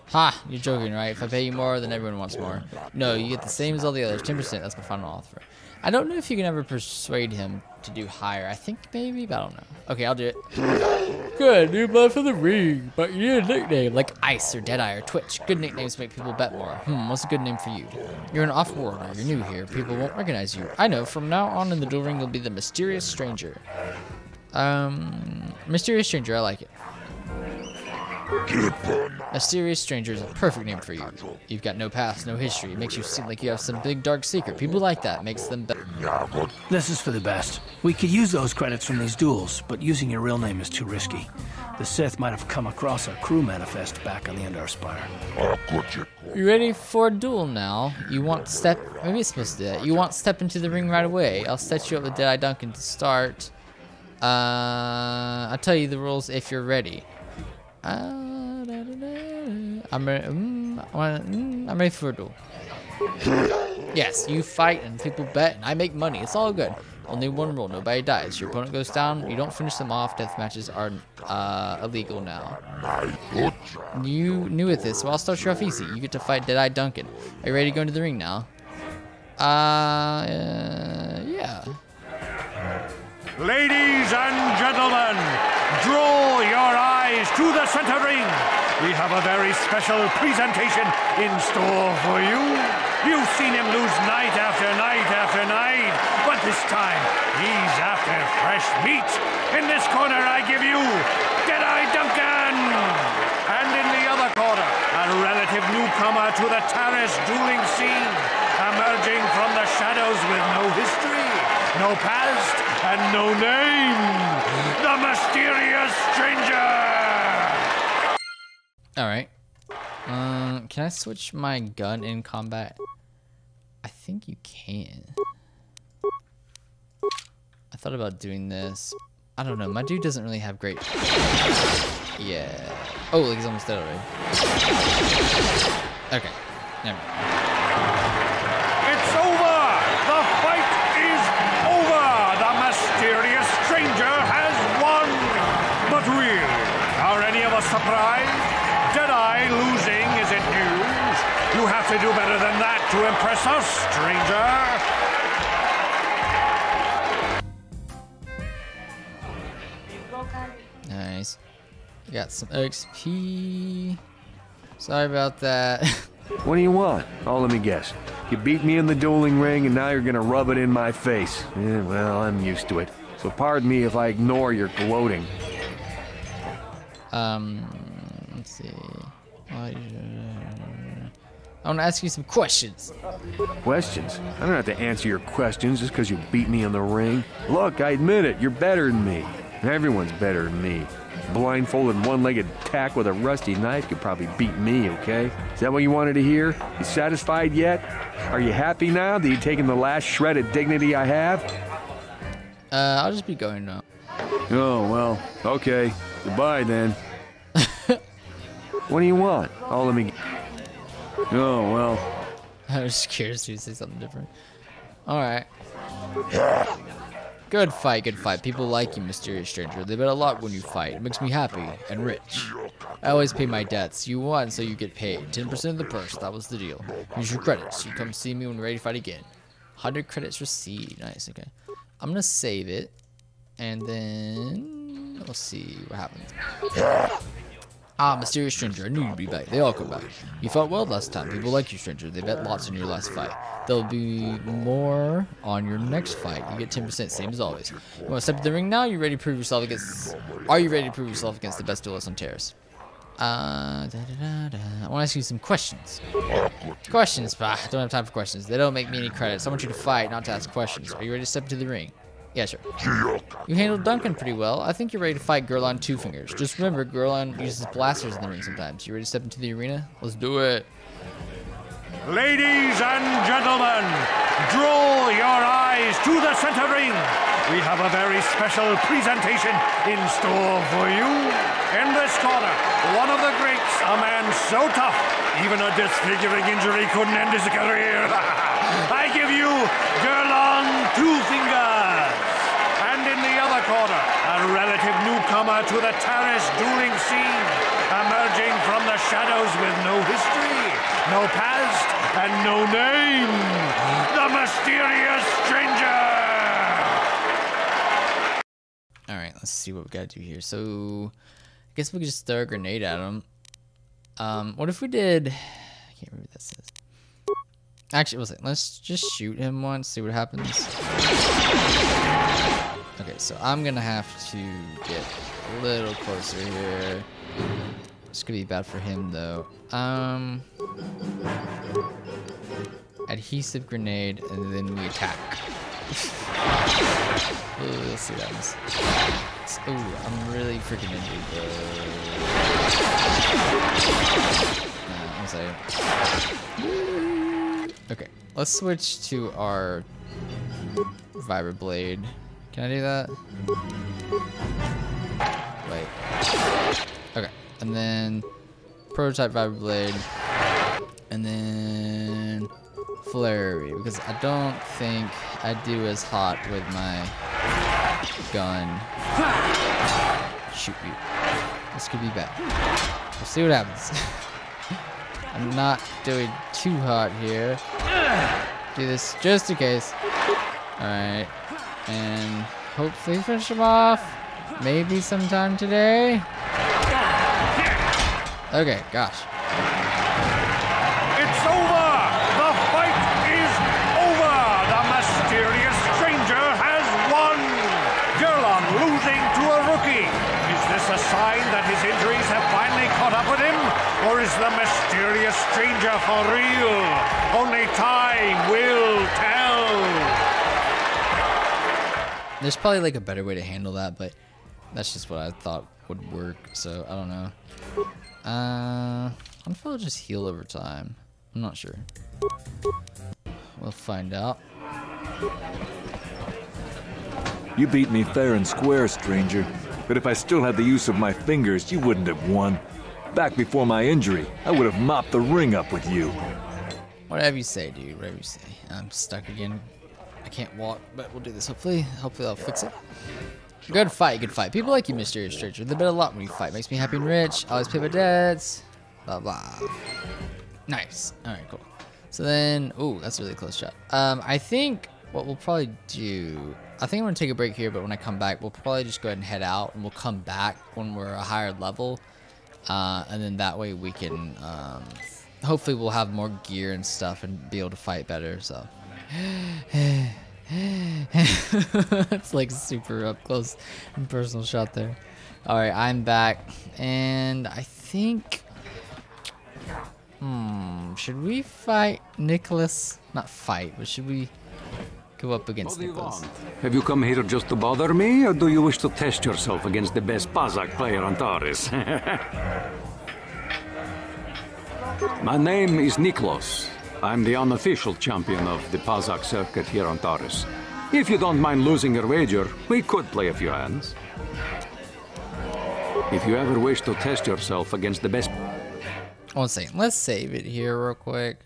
[SPEAKER 1] Ha! You're joking, right? If I pay you more, then everyone wants more. No, you get the same as all the others, 10%. That's my final offer. I don't know if you can ever persuade him to do higher. I think maybe, but I don't know. Okay, I'll do it. Good, new blood for the ring, but you need a nickname like Ice or Deadeye or Twitch. Good nicknames make people bet more. What's a good name for you? You're an off-worlder. You're new here. People won't recognize you. I know. From now on in the duel ring, you'll be the Mysterious Stranger. Mysterious Stranger. I like it. Mysterious Stranger is a perfect name for you. You've got no past, no history. It makes you seem like you have some big dark secret. People like that. Makes them better.
[SPEAKER 5] This is for the best. We could use those credits from these duels, but using your real name is too risky. The Sith might have come across our crew manifest back on the Endar Spire.
[SPEAKER 1] You ready for a duel now? You want step... Maybe it's supposed to do that. You want step into the ring right away. I'll set you up with Deadeye Duncan to start. I'll tell you the rules if you're ready. I'm ready for a duel. Yes, you fight and people bet and I make money. It's all good. Only one rule, nobody dies. Your opponent goes down, you don't finish them off. Death matches are illegal now. You new at this, so I'll start you off easy. You get to fight Deadeye Duncan. Are you ready to go into the ring now? Yeah.
[SPEAKER 7] Ladies and gentlemen, draw your eyes to the center ring. We have a very special presentation in store for you. You've seen him lose night after night after night, but this time he's after fresh meat. In this corner I give you Deadeye Duncan. And in the other corner, a relative newcomer to the Taris dueling scene, emerging from the shadows with no history, no past, and no name, the Mysterious Stranger!
[SPEAKER 1] Alright. Can I switch my gun in combat? I think you can. I thought about doing this. I don't know, my dude doesn't really have great... Yeah. Oh, like he's almost dead already. Okay, never mind.
[SPEAKER 7] It's over! The fight is over! The Mysterious Stranger has won! But really, are any of us surprised? Deadeye losing isn't news. You have to do better than that to impress us, stranger.
[SPEAKER 1] Nice. Got some XP. Sorry about that.
[SPEAKER 14] What do you want? Oh, let me guess. You beat me in the dueling ring and now you're gonna rub it in my face. Yeah, well, I'm used to it. So pardon me if I ignore your gloating.
[SPEAKER 1] Let's see. I want to ask you some questions.
[SPEAKER 14] Questions? I don't have to answer your questions just because you beat me in the ring. Look, I admit it, you're better than me. Everyone's better than me. Blindfolded one-legged tack with a rusty knife could probably beat me, okay? Is that what you wanted to hear? You satisfied yet? Are you happy now that you've taken the last shred of dignity I have?
[SPEAKER 1] I'll just be going now.
[SPEAKER 14] Oh, well, okay. Goodbye, then. What do you want? Oh, let me... Oh, well.
[SPEAKER 1] I was just curious to say something different. Alright. Good fight, good fight. People like you, mysterious stranger. They bet a lot when you fight. It makes me happy and rich. I always pay my debts. You won, so you get paid. 10% of the purse. That was the deal. Use your credits. You come see me when you're ready to fight again. 100 credits received. Nice, okay. I'm gonna save it. And then... we'll see what happens. Ah, mysterious stranger. I knew you'd be back. They all come back. You fought well last time. People like you, stranger. They bet lots on your last fight. There'll be more on your next fight. You get 10%, same as always. You want to step to the ring now? You ready to prove yourself against... Are you ready to prove yourself against the best duelist on Terrace? I want to ask you some questions. Questions, but I don't have time for questions. They don't make me any credits. I want you to fight, not to ask questions. Are you ready to step to the ring? Yeah, sure. You handled Duncan pretty well. I think you're ready to fight Gerlon Two Fingers. Just remember, Gerlon uses blasters in the ring sometimes. You ready to step into the arena? Let's do it.
[SPEAKER 7] Ladies and gentlemen, draw your eyes to the center ring. We have a very special presentation in store for you. In this corner, one of the greats, a man so tough, even a disfiguring injury couldn't end his career. I give you Gerlon Two Fingers. And in the other corner, a relative newcomer to the terrace dueling scene, emerging from the shadows with no history, no past, and no name, the mysterious stranger!
[SPEAKER 1] Alright, let's see what we gotta do here. So, I guess we could just throw a grenade at him. What if we did... I can't remember what that says. Actually, let's just shoot him once, see what happens. Okay, so I'm gonna have to get a little closer here. It's gonna be bad for him, though. Adhesive grenade, and then we attack. Ooh, let's see what happens. Ooh, I'm really freaking injured, bro. One second. Okay, let's switch to our Vibra Blade. Can I do that? Wait. Okay, and then Prototype Vibra Blade, and then Flurry, because I don't think I do as hot with my gun. Shoot you. This could be bad. We'll see what happens. I'm not doing too hot here. Do this just in case. Alright. And hopefully finish him off. Maybe sometime today. Okay, gosh.
[SPEAKER 7] It's over! The fight is over! The mysterious stranger has won! Gerlon losing to a rookie. Is this a sign that his injuries have finally caught up with him? Or is the mysterious stranger for real? Only time will tell.
[SPEAKER 1] There's probably like a better way to handle that, but that's just what I thought would work, so I don't know. I'm probably just heal over time. I'm not sure. We'll find out.
[SPEAKER 15] You beat me fair and square, stranger. But if I still had the use of my fingers, you wouldn't have won. Back before my injury, I would have mopped the ring up with you.
[SPEAKER 1] Whatever you say, dude. Whatever you say. I'm stuck again. I can't walk, but we'll do this. Hopefully I'll fix it. Good fight, good fight. People like you, mysterious stranger. They bet a lot when you fight. Makes me happy and rich. Always pay my debts. Blah blah. Nice. All right, cool. So then, ooh, that's a really close shot. I think what we'll probably do. I think I'm gonna take a break here, but when I come back, we'll probably just go ahead and head out, and we'll come back when we're a higher level, and then that way we can. Hopefully, we'll have more gear and stuff, and be able to fight better. So. It's like super up close and personal shot there. Alright, I'm back, and I think should we fight Nicholas? Not fight, but should we go up against Nicholas?
[SPEAKER 16] Have you come here just to bother me, or do you wish to test yourself against the best Pazak player on Taurus? My name is Niklos. I'm the unofficial champion of the Pazak circuit here on Taurus. If you don't mind losing your wager, we could play a few hands. If you ever wish to test yourself against the best...
[SPEAKER 1] One second, let's save it here real quick.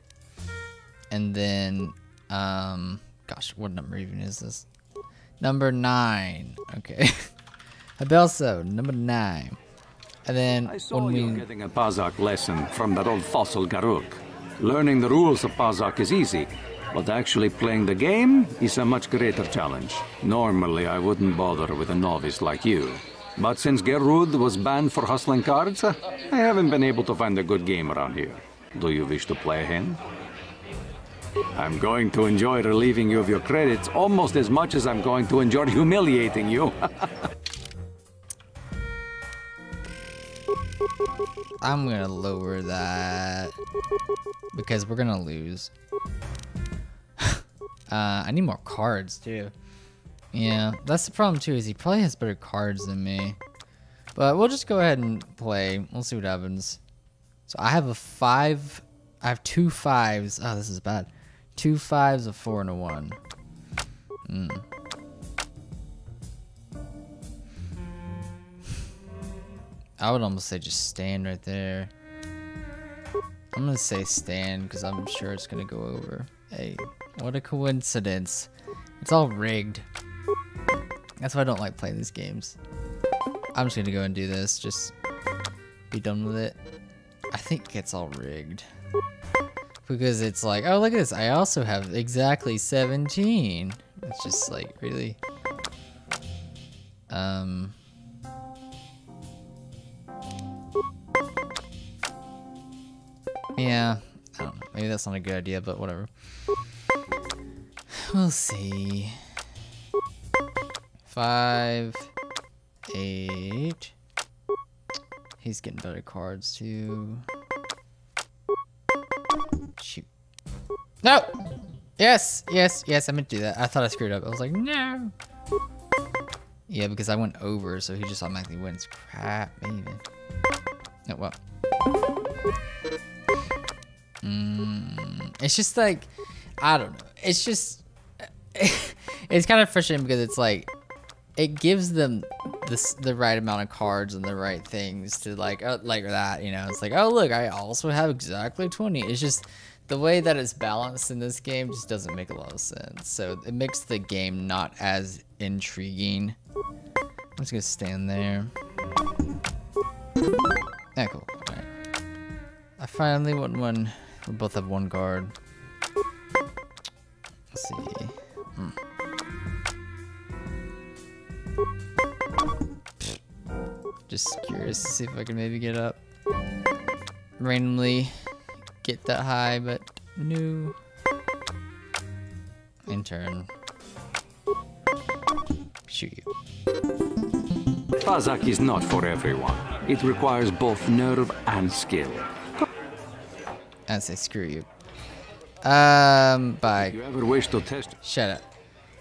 [SPEAKER 1] And then, gosh, what number even is this? Number 9. Okay. Abelso, number 9. And then
[SPEAKER 16] I saw you getting a Pazak lesson from that old fossil Garuk. Learning the rules of Pazak is easy, but actually playing the game is a much greater challenge. Normally, I wouldn't bother with a novice like you. But since Gerud was banned for hustling cards, I haven't been able to find a good game around here. Do you wish to play a hand? I'm going to enjoy relieving you of your credits almost as much as I'm going to enjoy humiliating you.
[SPEAKER 1] I'm gonna lower that because we're gonna lose. I need more cards too. Yeah, that's the problem too, is he probably has better cards than me. But we'll just go ahead and play. We'll see what happens. So I have a 5. I have 2 5s. Oh, this is bad. 2 5s, a 4, and a 1. I would almost say just stand right there. I'm gonna say stand because I'm sure it's gonna go over. Hey, what a coincidence. It's all rigged. That's why I don't like playing these games. I'm just gonna go and do this. Just be done with it. I think it's all rigged. Because it's like, oh, look at this. I also have exactly 17. It's just like, really? Yeah, I don't know. Maybe that's not a good idea, but whatever. We'll see. 5, 8. He's getting better cards too. Shoot. No! Yes, yes, yes, I meant to do that. I thought I screwed up. I was like, no. Yeah, because I went over, so he just automatically wins. Crap, maybe. Oh, well. It's just like, I don't know. It's just, it's kind of frustrating because it's like, it gives them the right amount of cards and the right things to like that, you know. It's like, oh look, I also have exactly 20. It's just the way that it's balanced in this game just doesn't make a lot of sense. So it makes the game not as intriguing. I'm just gonna stand there. Yeah, cool. All right. I finally won one. We both have 1 guard. Let's see. Just curious to see if I can maybe get up. Randomly get that high, but no. In turn. Shoot you.
[SPEAKER 16] Pazak is not for everyone. It requires both nerve and skill.
[SPEAKER 1] I say screw you. Bye.
[SPEAKER 16] If you ever wish to test...
[SPEAKER 1] Shut up.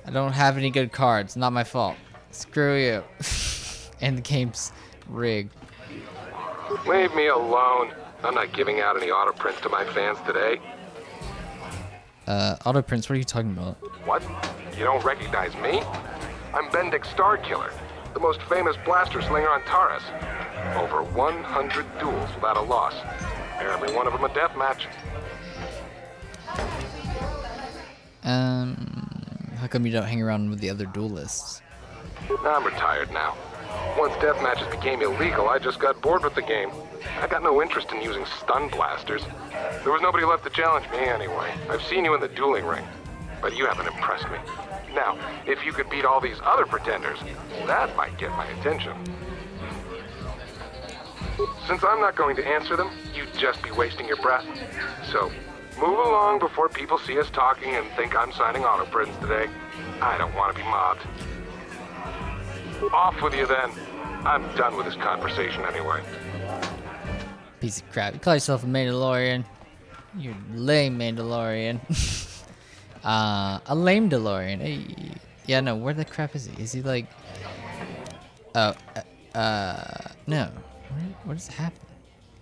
[SPEAKER 1] I don't have any good cards. Not my fault. Screw you. And the game's rigged.
[SPEAKER 11] Leave me alone. I'm not giving out any auto prints to my fans today.
[SPEAKER 1] Auto prints? What are you talking about?
[SPEAKER 11] What? You don't recognize me? I'm Bendick Starkiller, the most famous blaster slinger on Taurus. Over 100 duels without a loss. Every one of them a death match.
[SPEAKER 1] How come you don't hang around with the other duelists?
[SPEAKER 11] I'm retired now. Once death matches became illegal, I just got bored with the game. I got no interest in using stun blasters. There was nobody left to challenge me anyway. I've seen you in the dueling ring, but you haven't impressed me. Now, if you could beat all these other pretenders, that might get my attention. Since I'm not going to answer them, you'd just be wasting your breath. So, move along before people see us talking and think I'm signing auto prints today. I don't want to be mobbed. Off with you then. I'm done with this conversation anyway.
[SPEAKER 1] Piece of crap. You call yourself a Mandalorian. You're lame Mandalorian. A lame DeLorean. Hey. Yeah, no, where the crap is he? Is he like... Oh, no. What is happening?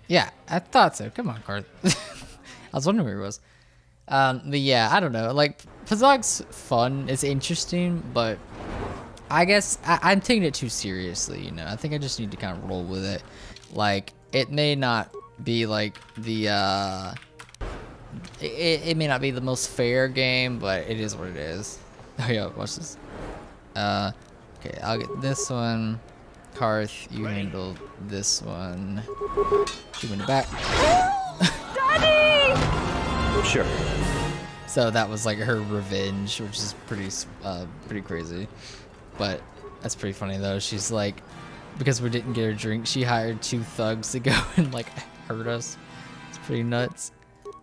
[SPEAKER 1] Yeah, I thought so. Come on, Garth. I was wondering where he was. But yeah, I don't know. Like, Pazog's fun. It's interesting, but I guess I'm taking it too seriously, you know? I think I just need to kind of roll with it. Like, it may not be, like, the, it may not be the most fair game, but it is what it is. Oh, yeah, watch this. Okay, I'll get this one. Karth, you handle this one. Shoot in the back.
[SPEAKER 13] Daddy!
[SPEAKER 1] Sure. So that was like her revenge, which is pretty crazy. But that's pretty funny though. She's like, because we didn't get her drink, she hired 2 thugs to go and like hurt us. It's pretty nuts.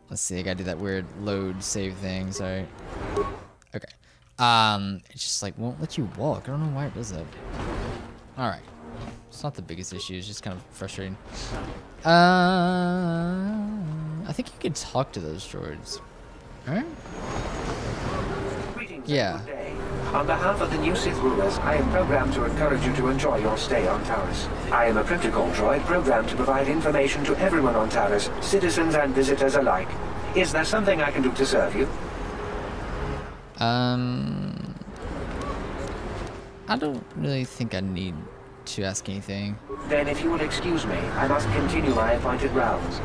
[SPEAKER 1] Let's see, I gotta do that weird load save thing, sorry. Okay. It's just like won't let you walk. I don't know why it does that. Alright. It's not the biggest issue, it's just kind of frustrating. I think you can talk to those droids. Alright? Yeah.
[SPEAKER 17] On behalf of the new Sith rulers, I am programmed to encourage you to enjoy your stay on Taris. I am a protocol droid programmed to provide information to everyone on Taris, citizens and visitors alike. Is there something I can do to serve you?
[SPEAKER 1] I don't really think I need to ask anything.
[SPEAKER 17] Then if you will excuse me, I must continue my appointed rounds.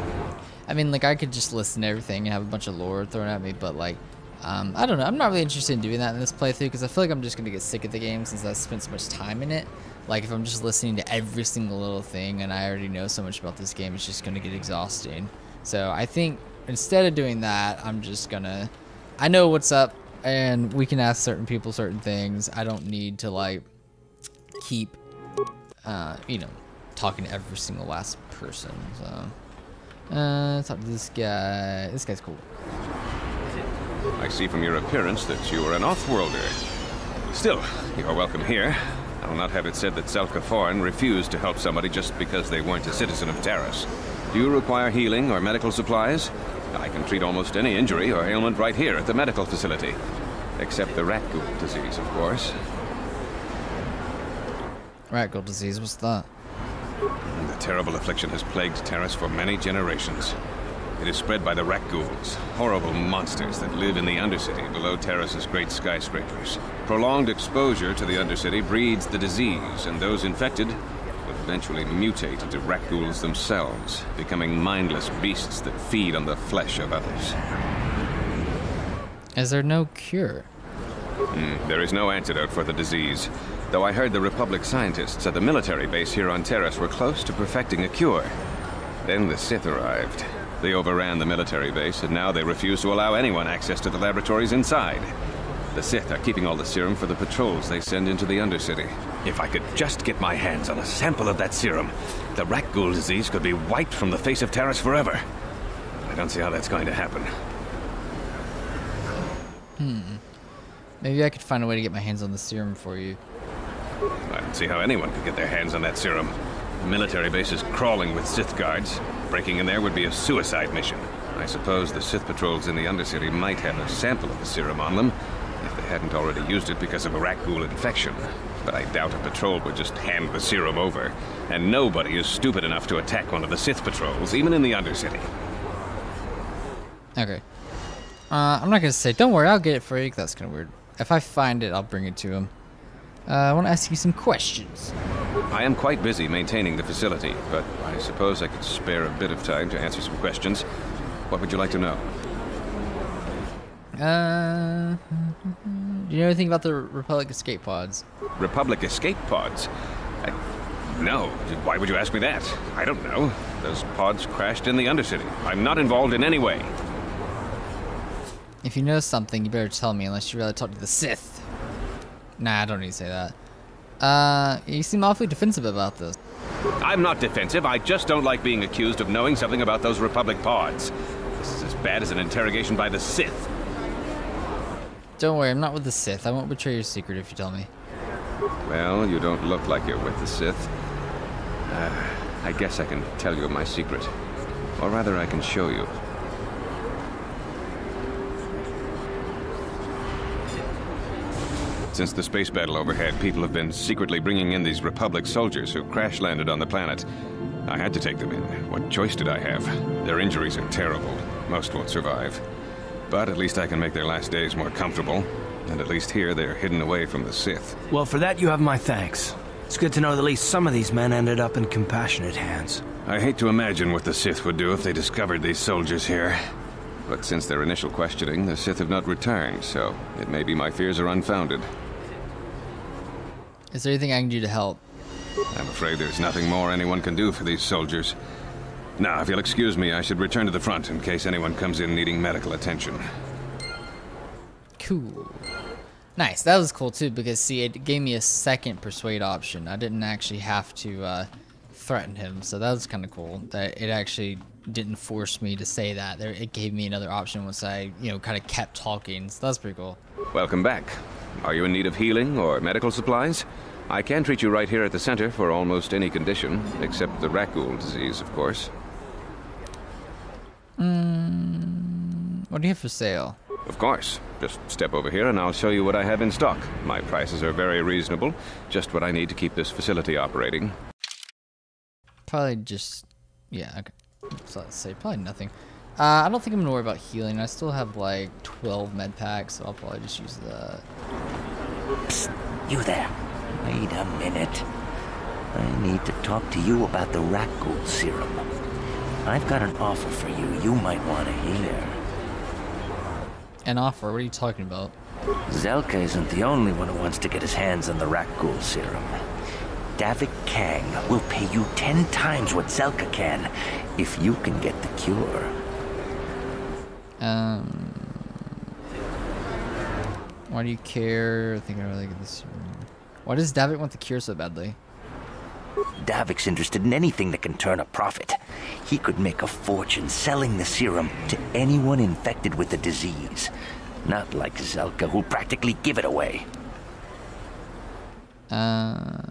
[SPEAKER 1] I mean, like, I could just listen to everything and have a bunch of lore thrown at me, but, like, I don't know. I'm not really interested in doing that in this playthrough because I feel like I'm just going to get sick of the game since I spent so much time in it. Like, if I'm just listening to every single little thing and I already know so much about this game, it's just going to get exhausting. So I think instead of doing that, I'm just going to... I know what's up, and we can ask certain people certain things. I don't need to, like, keep, you know, talking to every single last person. So, talk to this guy. This guy's cool.
[SPEAKER 18] I see from your appearance that you are an off-worlder. Still, you are welcome here. I will not have it said that Selkaforan refused to help somebody just because they weren't a citizen of Taris. Do you require healing or medical supplies? I can treat almost any injury or ailment right here at the medical facility. Except the rat ghoul disease, of course.
[SPEAKER 1] Rat ghoul disease, what's that?
[SPEAKER 18] The terrible affliction has plagued Taris for many generations. It is spread by the rat ghouls, horrible monsters that live in the Undercity below Taris's great skyscrapers. Prolonged exposure to the Undercity breeds the disease, and those infected will eventually mutate into rat ghouls themselves, becoming mindless beasts that feed on the flesh of others.
[SPEAKER 1] Is there no cure?
[SPEAKER 18] There is no antidote for the disease, though I heard the Republic scientists at the military base here on Taris were close to perfecting a cure. Then the Sith arrived. They overran the military base, and now they refuse to allow anyone access to the laboratories inside. The Sith are keeping all the serum for the patrols they send into the Undercity. If I could just get my hands on a sample of that serum, the rat ghoul disease could be wiped from the face of Taris forever. I don't see how that's going to happen.
[SPEAKER 1] Maybe I could find a way to get my hands on the serum for you.
[SPEAKER 18] I don't see how anyone could get their hands on that serum. The military base is crawling with Sith guards. Breaking in there would be a suicide mission. I suppose the Sith patrols in the Undercity might have a sample of the serum on them, if they hadn't already used it because of a rat ghoul infection. But I doubt a patrol would just hand the serum over. And nobody is stupid enough to attack one of the Sith patrols, even in the Undercity.
[SPEAKER 1] Okay. I'm not gonna say, don't worry, I'll get it for you, 'cause that's kind of weird. If I find it, I'll bring it to him. I want to ask you some questions.
[SPEAKER 18] I am quite busy maintaining the facility, but I suppose I could spare a bit of time to answer some questions. What would you like to know?
[SPEAKER 1] Do you know anything about the Republic escape pods?
[SPEAKER 18] Republic escape pods? No. Why would you ask me that? I don't know. Those pods crashed in the Undercity. I'm not involved in any way.
[SPEAKER 1] If you know something, you better tell me, unless you'd rather talk to the Sith. Nah, I don't need to say that. You seem awfully defensive about this.
[SPEAKER 18] I'm not defensive. I just don't like being accused of knowing something about those Republic pods. This is as bad as an interrogation by the Sith.
[SPEAKER 1] Don't worry, I'm not with the Sith. I won't betray your secret if you tell me.
[SPEAKER 18] Well, you don't look like you're with the Sith. I guess I can tell you my secret. Or rather, I can show you. Since the space battle overhead, people have been secretly bringing in these Republic soldiers who crash-landed on the planet. I had to take them in. What choice did I have? Their injuries are terrible. Most won't survive. But at least I can make their last days more comfortable. And at least here they're hidden away from the Sith.
[SPEAKER 5] Well, for that you have my thanks. It's good to know that at least some of these men ended up in compassionate hands.
[SPEAKER 18] I hate to imagine what the Sith would do if they discovered these soldiers here. But since their initial questioning, the Sith have not returned, so it may be my fears are unfounded.
[SPEAKER 1] Is there anything I can do to help?
[SPEAKER 18] I'm afraid there's nothing more anyone can do for these soldiers. Now, if you'll excuse me, I should return to the front in case anyone comes in needing medical attention.
[SPEAKER 1] Cool. Nice. That was cool too, because see, it gave me a second persuade option. I didn't actually have to threaten him, so that was kind of cool. That it actually didn't force me to say that. It gave me another option once I, kind of kept talking. So that's pretty cool.
[SPEAKER 18] Welcome back. Are you in need of healing or medical supplies? I can treat you right here at the center for almost any condition, except the Rakghoul disease, of course.
[SPEAKER 1] What do you have for sale?
[SPEAKER 18] Of course. Just step over here and I'll show you what I have in stock. My prices are very reasonable. Just what I need to keep this facility operating.
[SPEAKER 1] Probably just... yeah, okay. So let's say probably nothing. I don't think I'm gonna worry about healing. I still have like 12 med packs, so I'll probably just use the...
[SPEAKER 19] Psst, you there. Wait a minute. I need to talk to you about the Rakghoul serum. I've got an offer for you might want to hear.
[SPEAKER 1] An offer? What are you talking about?
[SPEAKER 19] Zelka isn't the only one who wants to get his hands on the Rakghoul serum. Davik Kang will pay you 10 times what Zelka can if you can get the cure.
[SPEAKER 1] Why do you care? I think I really get this. Why does Davik want the cure so badly?
[SPEAKER 19] Davik's interested in anything that can turn a profit. He could make a fortune selling the serum to anyone infected with the disease. Not like Zelka, who'll practically give it away.
[SPEAKER 1] I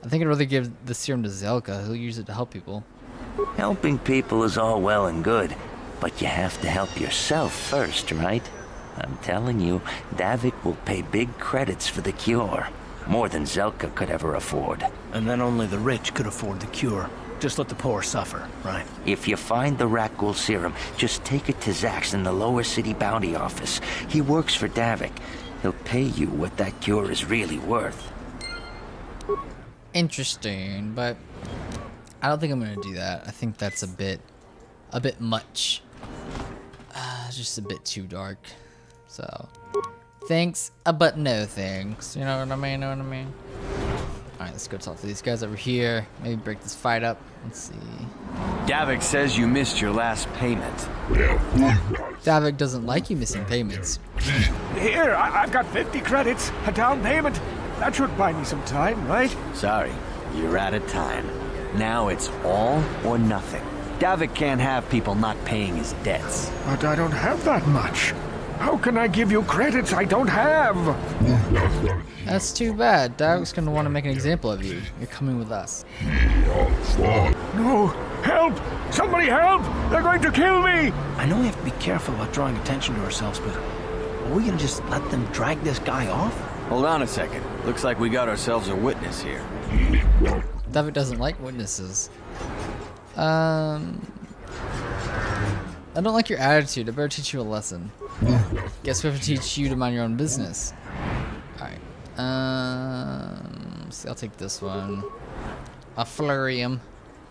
[SPEAKER 1] think I'd rather give the serum to Zelka. He'll use it to help people.
[SPEAKER 19] Helping people is all well and good, but you have to help yourself first, right? I'm telling you, Davik will pay big credits for the cure. More than Zelka could ever afford.
[SPEAKER 5] And then only the rich could afford the cure. Just let the poor suffer, right?
[SPEAKER 19] If you find the Rakghoul serum, just take it to Zax in the lower city bounty office. He works for Davik. He'll pay you what that cure is really worth.
[SPEAKER 1] Interesting, but I don't think I'm gonna do that. I think that's a bit much. Just a bit too dark. So, thanks, but no thanks. You know what I mean? Alright, let's go talk to these guys over here. Maybe break this fight up. Let's see.
[SPEAKER 20] Davik says you missed your last payment.
[SPEAKER 1] Davik doesn't like you missing payments.
[SPEAKER 2] Here, I've got 50 credits, a down payment. That should buy me some time, right?
[SPEAKER 20] Sorry, you're out of time. Now it's all or nothing. Davik can't have people not paying his debts.
[SPEAKER 2] But I don't have that much. How can I give you credits I don't have?
[SPEAKER 1] That's too bad. Davik's gonna want to make an example of you. You're coming with us.
[SPEAKER 2] No! Help! Somebody help! They're going to kill me!
[SPEAKER 5] I know we have to be careful about drawing attention to ourselves, but are we gonna just let them drag this guy off?
[SPEAKER 20] Hold on a second. Looks like we got ourselves a witness here.
[SPEAKER 1] Davik doesn't like witnesses. I don't like your attitude. I better teach you a lesson. Guess we have to teach you to mind your own business. Alright. See, I'll take this one. I'll flurry him.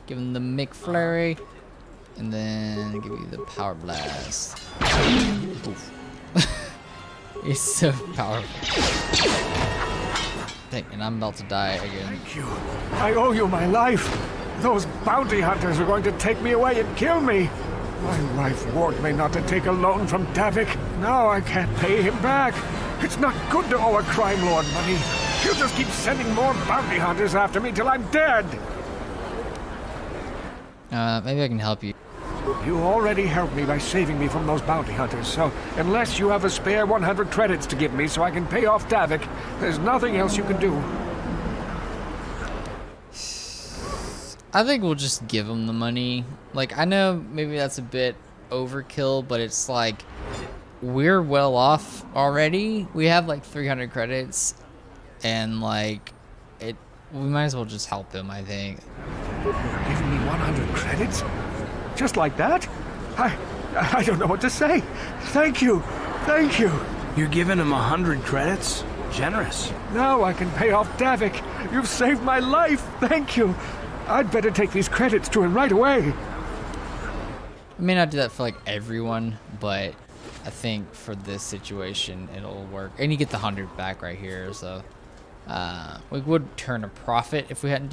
[SPEAKER 1] Give him the McFlurry. And then give you the power blast. Oof. He's so powerful. Dang, and I'm about to die again.
[SPEAKER 2] Thank you. I owe you my life. Those bounty hunters are going to take me away and kill me. My wife warned me not to take a loan from Davik. Now I can't pay him back. It's not good to owe a crime lord money. He'll just keep sending more bounty hunters after me till I'm dead.
[SPEAKER 1] Maybe I can help you.
[SPEAKER 2] You already helped me by saving me from those bounty hunters, so unless you have a spare 100 credits to give me so I can pay off Davik, there's nothing else you can do.
[SPEAKER 1] I think we'll just give him the money. Like, I know maybe that's a bit overkill, but it's like, we're well off already. We have like 300 credits, and like, we might as well just help him, I think.
[SPEAKER 2] You're giving me 100 credits?
[SPEAKER 14] Just like that? I don't know what to say. Thank you. Thank you.
[SPEAKER 5] You're giving him 100 credits? Generous.
[SPEAKER 14] Now I can pay off Davik. You've saved my life. Thank you. I'd better take these credits to him right away.
[SPEAKER 1] I may not do that for like everyone, but I think for this situation it'll work. And you get the 100 back right here, so we would turn a profit if we hadn't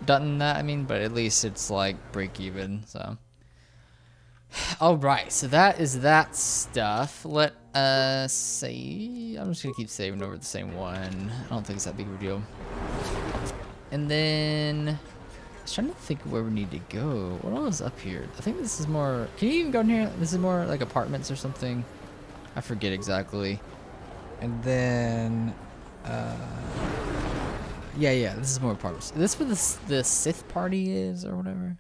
[SPEAKER 1] done that. I mean, but at least it's like break even. So, all right. So that is that stuff. Let us see. I'm just gonna keep saving over the same one. I don't think it's that big of a deal. And then I was trying to think where we need to go. What all is up here? I think this is more. Can you even go in here? This is more like apartments or something. I forget exactly. And then, yeah, this is more apartments. Is this where the Sith party is or whatever?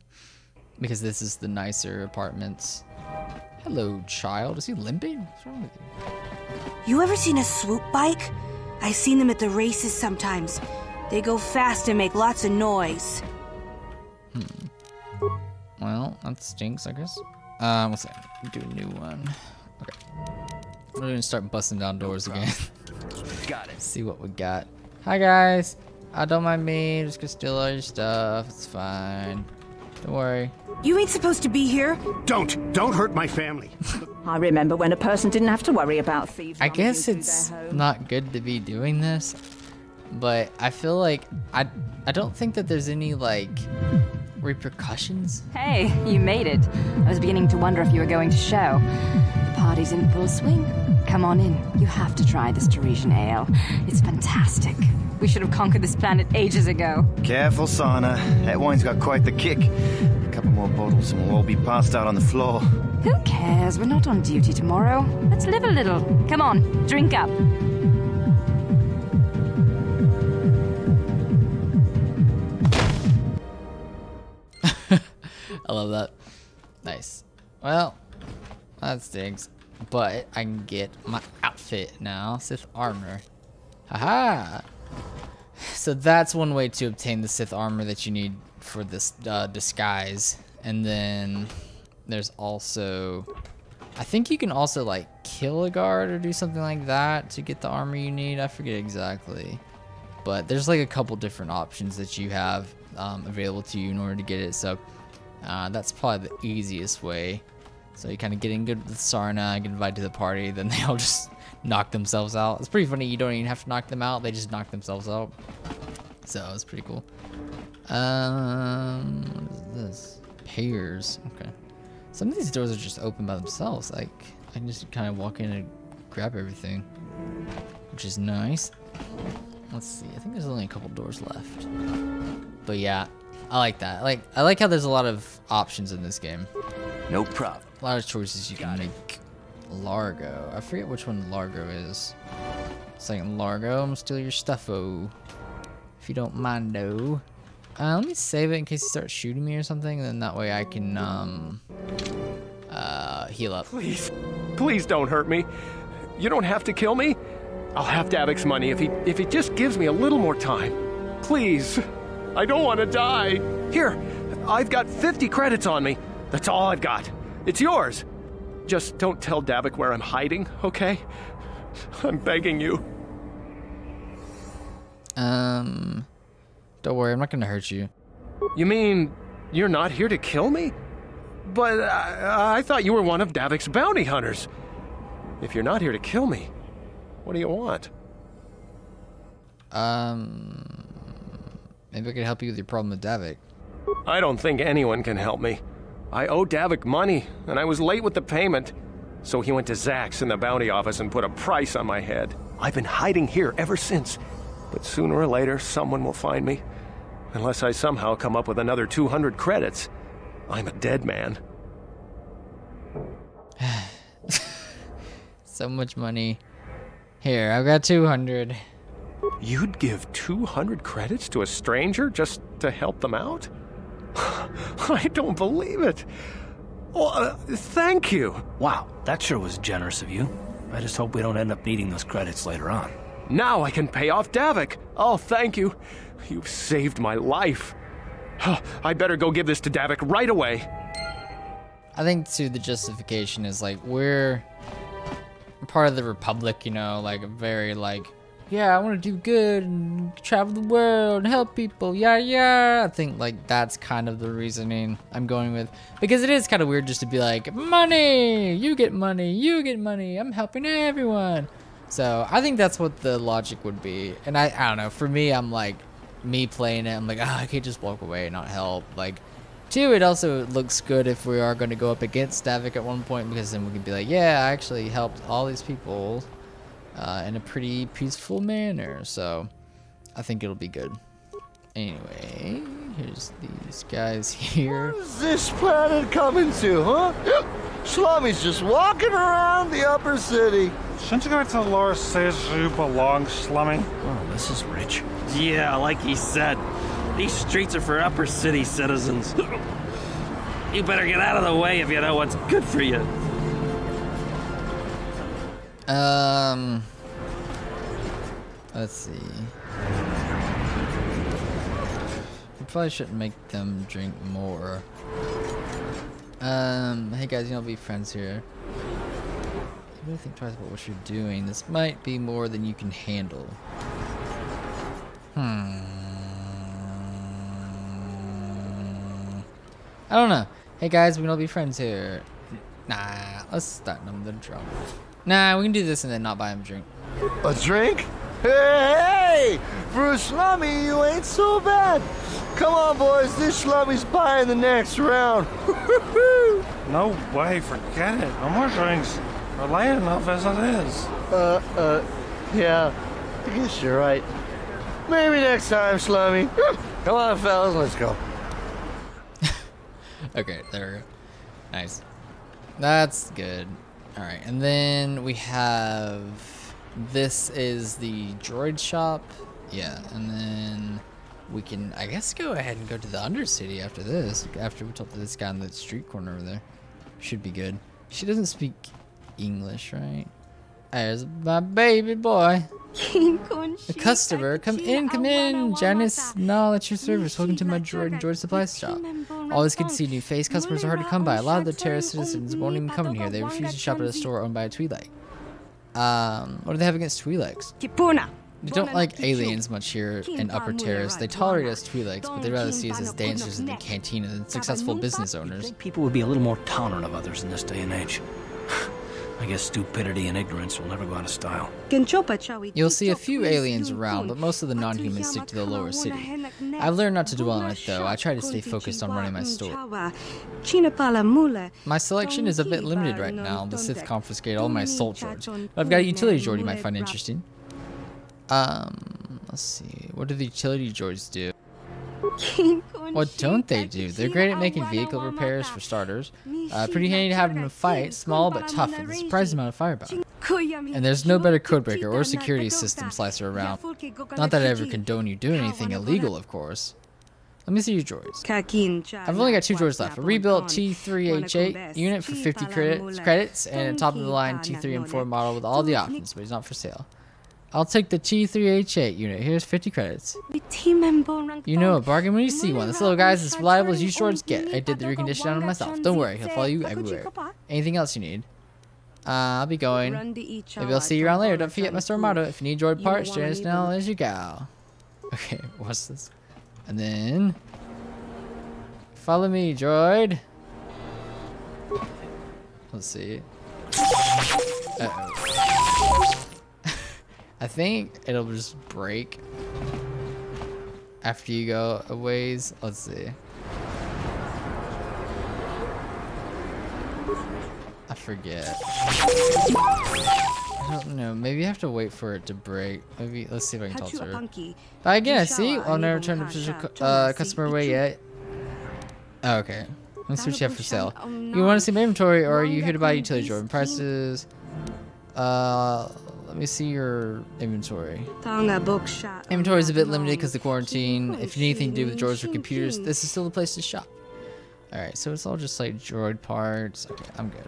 [SPEAKER 1] Because this is the nicer apartments. Hello, child. Is he limping? What's wrong with you?
[SPEAKER 12] You ever seen a swoop bike? I've seen them at the races sometimes. They go fast and make lots of noise.
[SPEAKER 1] Well, that stinks, I guess. What's that? Do a new one. Okay. We're gonna start busting down doors again.
[SPEAKER 5] Got it.
[SPEAKER 1] See what we got. Hi guys. Don't mind me. I'm just gonna steal all your stuff. It's fine. Don't worry.
[SPEAKER 12] You ain't supposed to be here.
[SPEAKER 2] Don't hurt my family.
[SPEAKER 4] I remember when a person didn't have to worry about thieves.
[SPEAKER 1] I guess it's not good to be doing this, but I feel like I don't think that there's any like repercussions.
[SPEAKER 9] Hey, you made it. I was beginning to wonder if you were going to show. The party's in full swing. Come on in. You have to try this Teresian ale. It's fantastic. We should have conquered this planet ages ago.
[SPEAKER 21] Careful, Sana. That wine's got quite the kick. A couple more bottles and we'll all be passed out on the floor.
[SPEAKER 9] Who cares? We're not on duty tomorrow. Let's live a little. Come on, drink up.
[SPEAKER 1] I love that. Nice. Well, that stinks. But I can get my outfit now. Sith armor. Haha! So that's one way to obtain the Sith armor that you need for this disguise. And then there's also... I think you can also like kill a guard or do something like that to get the armor you need. I forget exactly. But there's like a couple different options that you have available to you in order to get it. So that's probably the easiest way. So you kind of get in good with Sarna, get invited to the party, then they all just knock themselves out. It's pretty funny, you don't even have to knock them out, they just knock themselves out. So it's pretty cool. What is this? Pairs, okay. Some of these doors are just open by themselves. Like, I can just kind of walk in and grab everything, which is nice. Let's see, I think there's only a couple doors left. But yeah, I like that. I like how there's a lot of options in this game.
[SPEAKER 20] No problem.
[SPEAKER 1] A lot of choices you can make. Largo. I forget which one Largo is. Second Largo, I'm gonna steal your stuffo. If you don't mind, though. Let me save it in case he starts shooting me or something, and then that way I can heal up.
[SPEAKER 14] Please don't hurt me. You don't have to kill me. I'll have Davik's money if he just gives me a little more time. Please. I don't want to die. Here, I've got 50 credits on me. That's all I've got. It's yours. Just don't tell Davik where I'm hiding, okay? I'm begging you.
[SPEAKER 1] Don't worry, I'm not gonna hurt you.
[SPEAKER 14] You mean you're not here to kill me? But I thought you were one of Davik's bounty hunters. If you're not here to kill me, what do you want?
[SPEAKER 1] Maybe I could help you with your problem with Davik.
[SPEAKER 14] I don't think anyone can help me. I owe Davik money, and I was late with the payment. So he went to Zach's in the bounty office and put a price on my head. I've been hiding here ever since. But sooner or later, someone will find me. Unless I somehow come up with another 200 credits. I'm a dead man.
[SPEAKER 1] So much money. Here, I've got 200.
[SPEAKER 14] You'd give 200 credits to a stranger just to help them out? I don't believe it. Well, thank you.
[SPEAKER 5] Wow, that sure was generous of you. I just hope we don't end up needing those credits later on.
[SPEAKER 14] Now I can pay off Davik. Oh, thank you. You've saved my life. I'd better go give this to Davik right away.
[SPEAKER 1] I think too the justification is like we're part of the Republic, you know, like very like, yeah, I want to do good and travel the world and help people, yeah. I think like that's kind of the reasoning I'm going with, because it is kind of weird just to be like, money, you get money, I'm helping everyone. So I think that's what the logic would be. And I don't know, for me, I'm like, me playing it, I'm like, I can't just walk away and not help. Like, two, it also looks good if we are going to go up against Davik at one point, because then we can be like, yeah, I actually helped all these people in a pretty peaceful manner. So I think it'll be good. Anyway, here's these guys here.
[SPEAKER 6] Where's this planet coming to, huh? Slummy's just walking around the upper city.
[SPEAKER 22] Shouldn't you go to Laura says you belong, Slummy?
[SPEAKER 5] Oh, this is rich.
[SPEAKER 23] Yeah, like he said. These streets are for upper city citizens. You better get out of the way if you know what's good for you.
[SPEAKER 1] Let's see. We probably shouldn't make them drink more. Hey guys, you know, be friends here. You really think twice about what you're doing. This might be more than you can handle. I don't know. Hey guys, we can all be friends here. Nah, let's start them the drum. Nah, we can do this and then not buy him a drink.
[SPEAKER 6] A drink? Hey! For a slummy, you ain't so bad. Come on, boys. This slummy's buying the next round.
[SPEAKER 22] No way, forget it. No more drinks. We're late enough as it is.
[SPEAKER 6] Yeah. I guess you're right. Maybe next time, slummy. Come on, fellas, let's go.
[SPEAKER 1] Okay, there we go. Nice. That's good. Alright, and then we have... This is the droid shop. Yeah, and then we can, I guess, go ahead and go to the Undercity after this. After we talk to this guy on the street corner over there. Should be good. She doesn't speak English, right? There's my baby boy. A customer, come in, Janice. No, at your service. Welcome to my droid supply shop. Always good to see a new face. Customers are hard to come by. A lot of the terrorist citizens won't even come in here. They refuse to shop at a store owned by a Twi'lek. What do they have against Twi'leks? They don't like aliens much here in Upper Terrace. They tolerate us Twi'leks, but they'd rather see us as dancers in the cantina than successful business owners.
[SPEAKER 5] People would be a little more tolerant of others in this day and age. I guess stupidity and ignorance will never go out of style.
[SPEAKER 1] You'll see a few aliens around, but most of the non-humans stick to the lower city. I've learned not to dwell on it, though. I try to stay focused on running my store. My selection is a bit limited right now. The Sith confiscated all my assault droids. But I've got a utility droid you might find interesting. Let's see. What do the utility droids do? What don't they do? They're great at making vehicle repairs, for starters. Pretty handy to have in a fight. Small but tough, with a surprising amount of firepower. And there's no better codebreaker or security system slicer around. Not that I ever condone you doing anything illegal, of course. Let me see your droids. I've only got 2 droids left. A rebuilt T3H8 unit for 50 credits, and a top-of-the-line T3M4 model with all the options, but he's not for sale. I'll take the T3H8 unit. Here's 50 credits. You know a bargain when you see one. This little guy's as reliable as you droids get. I did the reconditioning on him myself. Don't worry, he'll follow you everywhere. Anything else you need? I'll be going. Maybe I'll see you around later. Don't forget my store motto. If you need droid parts, join us now as you go. Okay, what's this? And then... Follow me, droid. Let's see. Uh-oh. I think it'll just break after you go a ways. Let's see. I forget. I don't know. Maybe you have to wait for it to break. Maybe let's see if I can talk to her. But again, see, I'll never turn the official customer away yet. Oh, okay. Let's see what you have for sale. You want to see my inventory, or are you here to buy utility droid? Prices. Let me see your inventory. Inventory is a bit limited because of the quarantine. If you need anything to do with droids or computers, this is still the place to shop. Alright, so it's all just like droid parts. Okay, I'm good.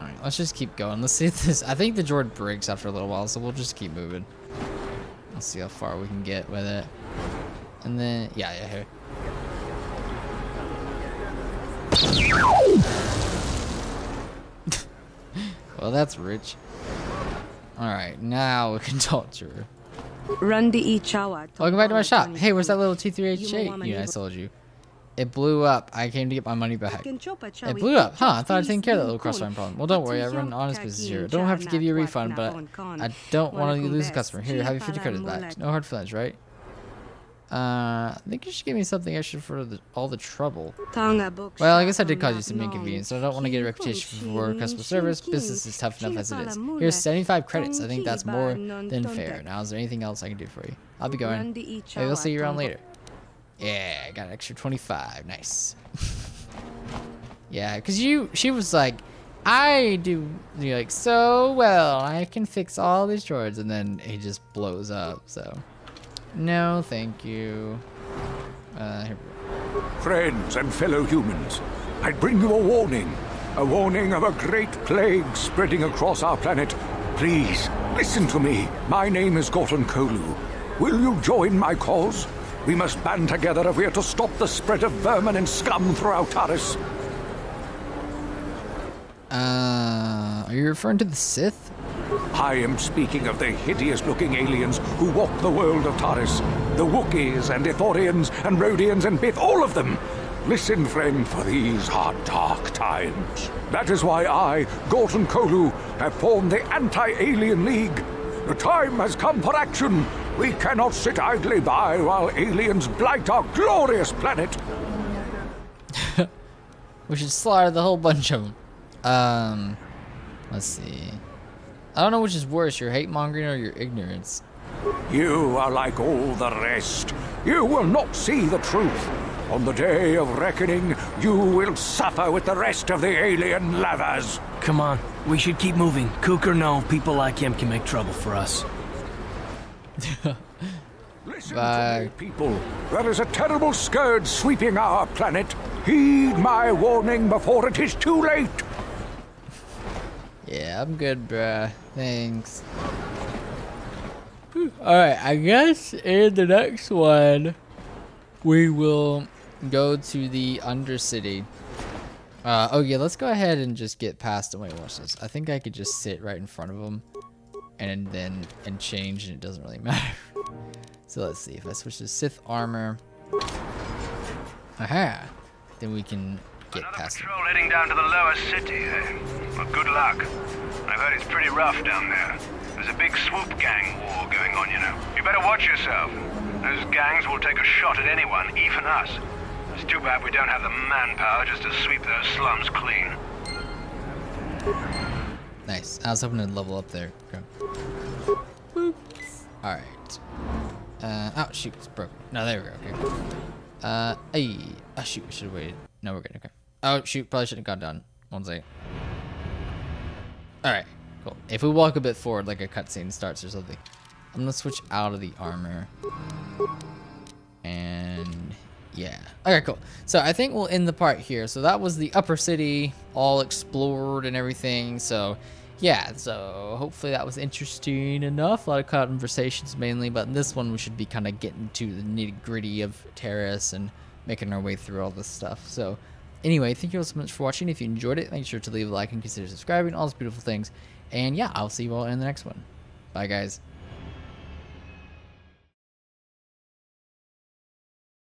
[SPEAKER 1] Alright, let's just keep going. Let's see if this... I think the droid breaks after a little while, so we'll just keep moving. Let's see how far we can get with it. And then... Yeah, here. Well, that's rich. Alright, now we can talk to her. Welcome back to my shop. Hey, where's that little T3H8 unit I sold you? It blew up. I came to get my money back. It blew up? Huh, I thought I'd taken care of that little crossfire problem. Well, don't worry, I run an honest business here. Don't have to give you a refund, but I don't want to lose a customer. Here, have your 50 credits back. No hard feelings, right? I think you should give me something extra for all the trouble. Well, I guess I did cause you some inconvenience, so I don't want to get a reputation for customer service. Business is tough enough as it is. Here's 75 credits. I think that's more than fair. Now, is there anything else I can do for you? I'll be going. Maybe I'll see you around later. Yeah, I got an extra 25. Nice. Yeah, because she was like, I do like so well. I can fix all these droids, and then he just blows up. So, no, thank you. Here we go.
[SPEAKER 3] Friends and fellow humans, I bring you a warning of a great plague spreading across our planet. Please listen to me. My name is Gorton Kolu. Will you join my cause? We must band together if we are to stop the spread of vermin and scum throughout Taris.
[SPEAKER 1] Are you referring to the Sith?
[SPEAKER 3] I am speaking of the hideous-looking aliens who walk the world of Taris. The Wookiees and Ithorians and Rhodians and Bith, all of them. Listen, friend, for these are dark times. That is why I, Gorton Kolu, have formed the Anti-Alien League. The time has come for action. We cannot sit idly by while aliens blight our glorious planet.
[SPEAKER 1] We should slaughter the whole bunch of them. Let's see. I don't know which is worse, your hate mongering or your ignorance.
[SPEAKER 3] You are like all the rest. You will not see the truth. On the day of reckoning, you will suffer with the rest of the alien lovers.
[SPEAKER 5] Come on, we should keep moving. Kook or no, people like him can make trouble for us.
[SPEAKER 3] Listen to me, people. There is a terrible scourge sweeping our planet. Heed my warning before it is too late.
[SPEAKER 1] Yeah, I'm good, bruh. Thanks. Alright, I guess in the next one, we will go to the Undercity. Oh yeah, let's go ahead and just get past them. Wait, watch this. I think I could just sit right in front of them and change, and it doesn't really matter. So let's see. If I switch to Sith armor. Aha! Then we can get past them.
[SPEAKER 2] Patrol heading down to the lower city, eh? Well, good luck. I've heard it's pretty rough down there. There's a big swoop gang war going on, you know. You better watch yourself. Those gangs will take a shot at anyone, even us. It's too bad we don't have the manpower just to sweep those slums clean.
[SPEAKER 1] Nice. I was hoping to level up there. Okay. Alright. Oh, shoot. It's broken. No, there we go. Okay. Hey. Oh, shoot. We should have waited. No, we're good. Okay. Oh, shoot. Probably shouldn't have gone down. 1 second. Alright. Cool. If we walk a bit forward, like a cutscene starts or something. I'm gonna switch out of the armor. And yeah. Okay, cool. So I think we'll end the part here. So that was the upper city, all explored and everything. So yeah, so hopefully that was interesting enough. A lot of conversations mainly, but in this one we should be kind of getting to the nitty-gritty of Taris and making our way through all this stuff. So anyway, thank you all so much for watching. If you enjoyed it, make sure to leave a like and consider subscribing, all those beautiful things. And yeah, I'll see you all in the next one. Bye, guys.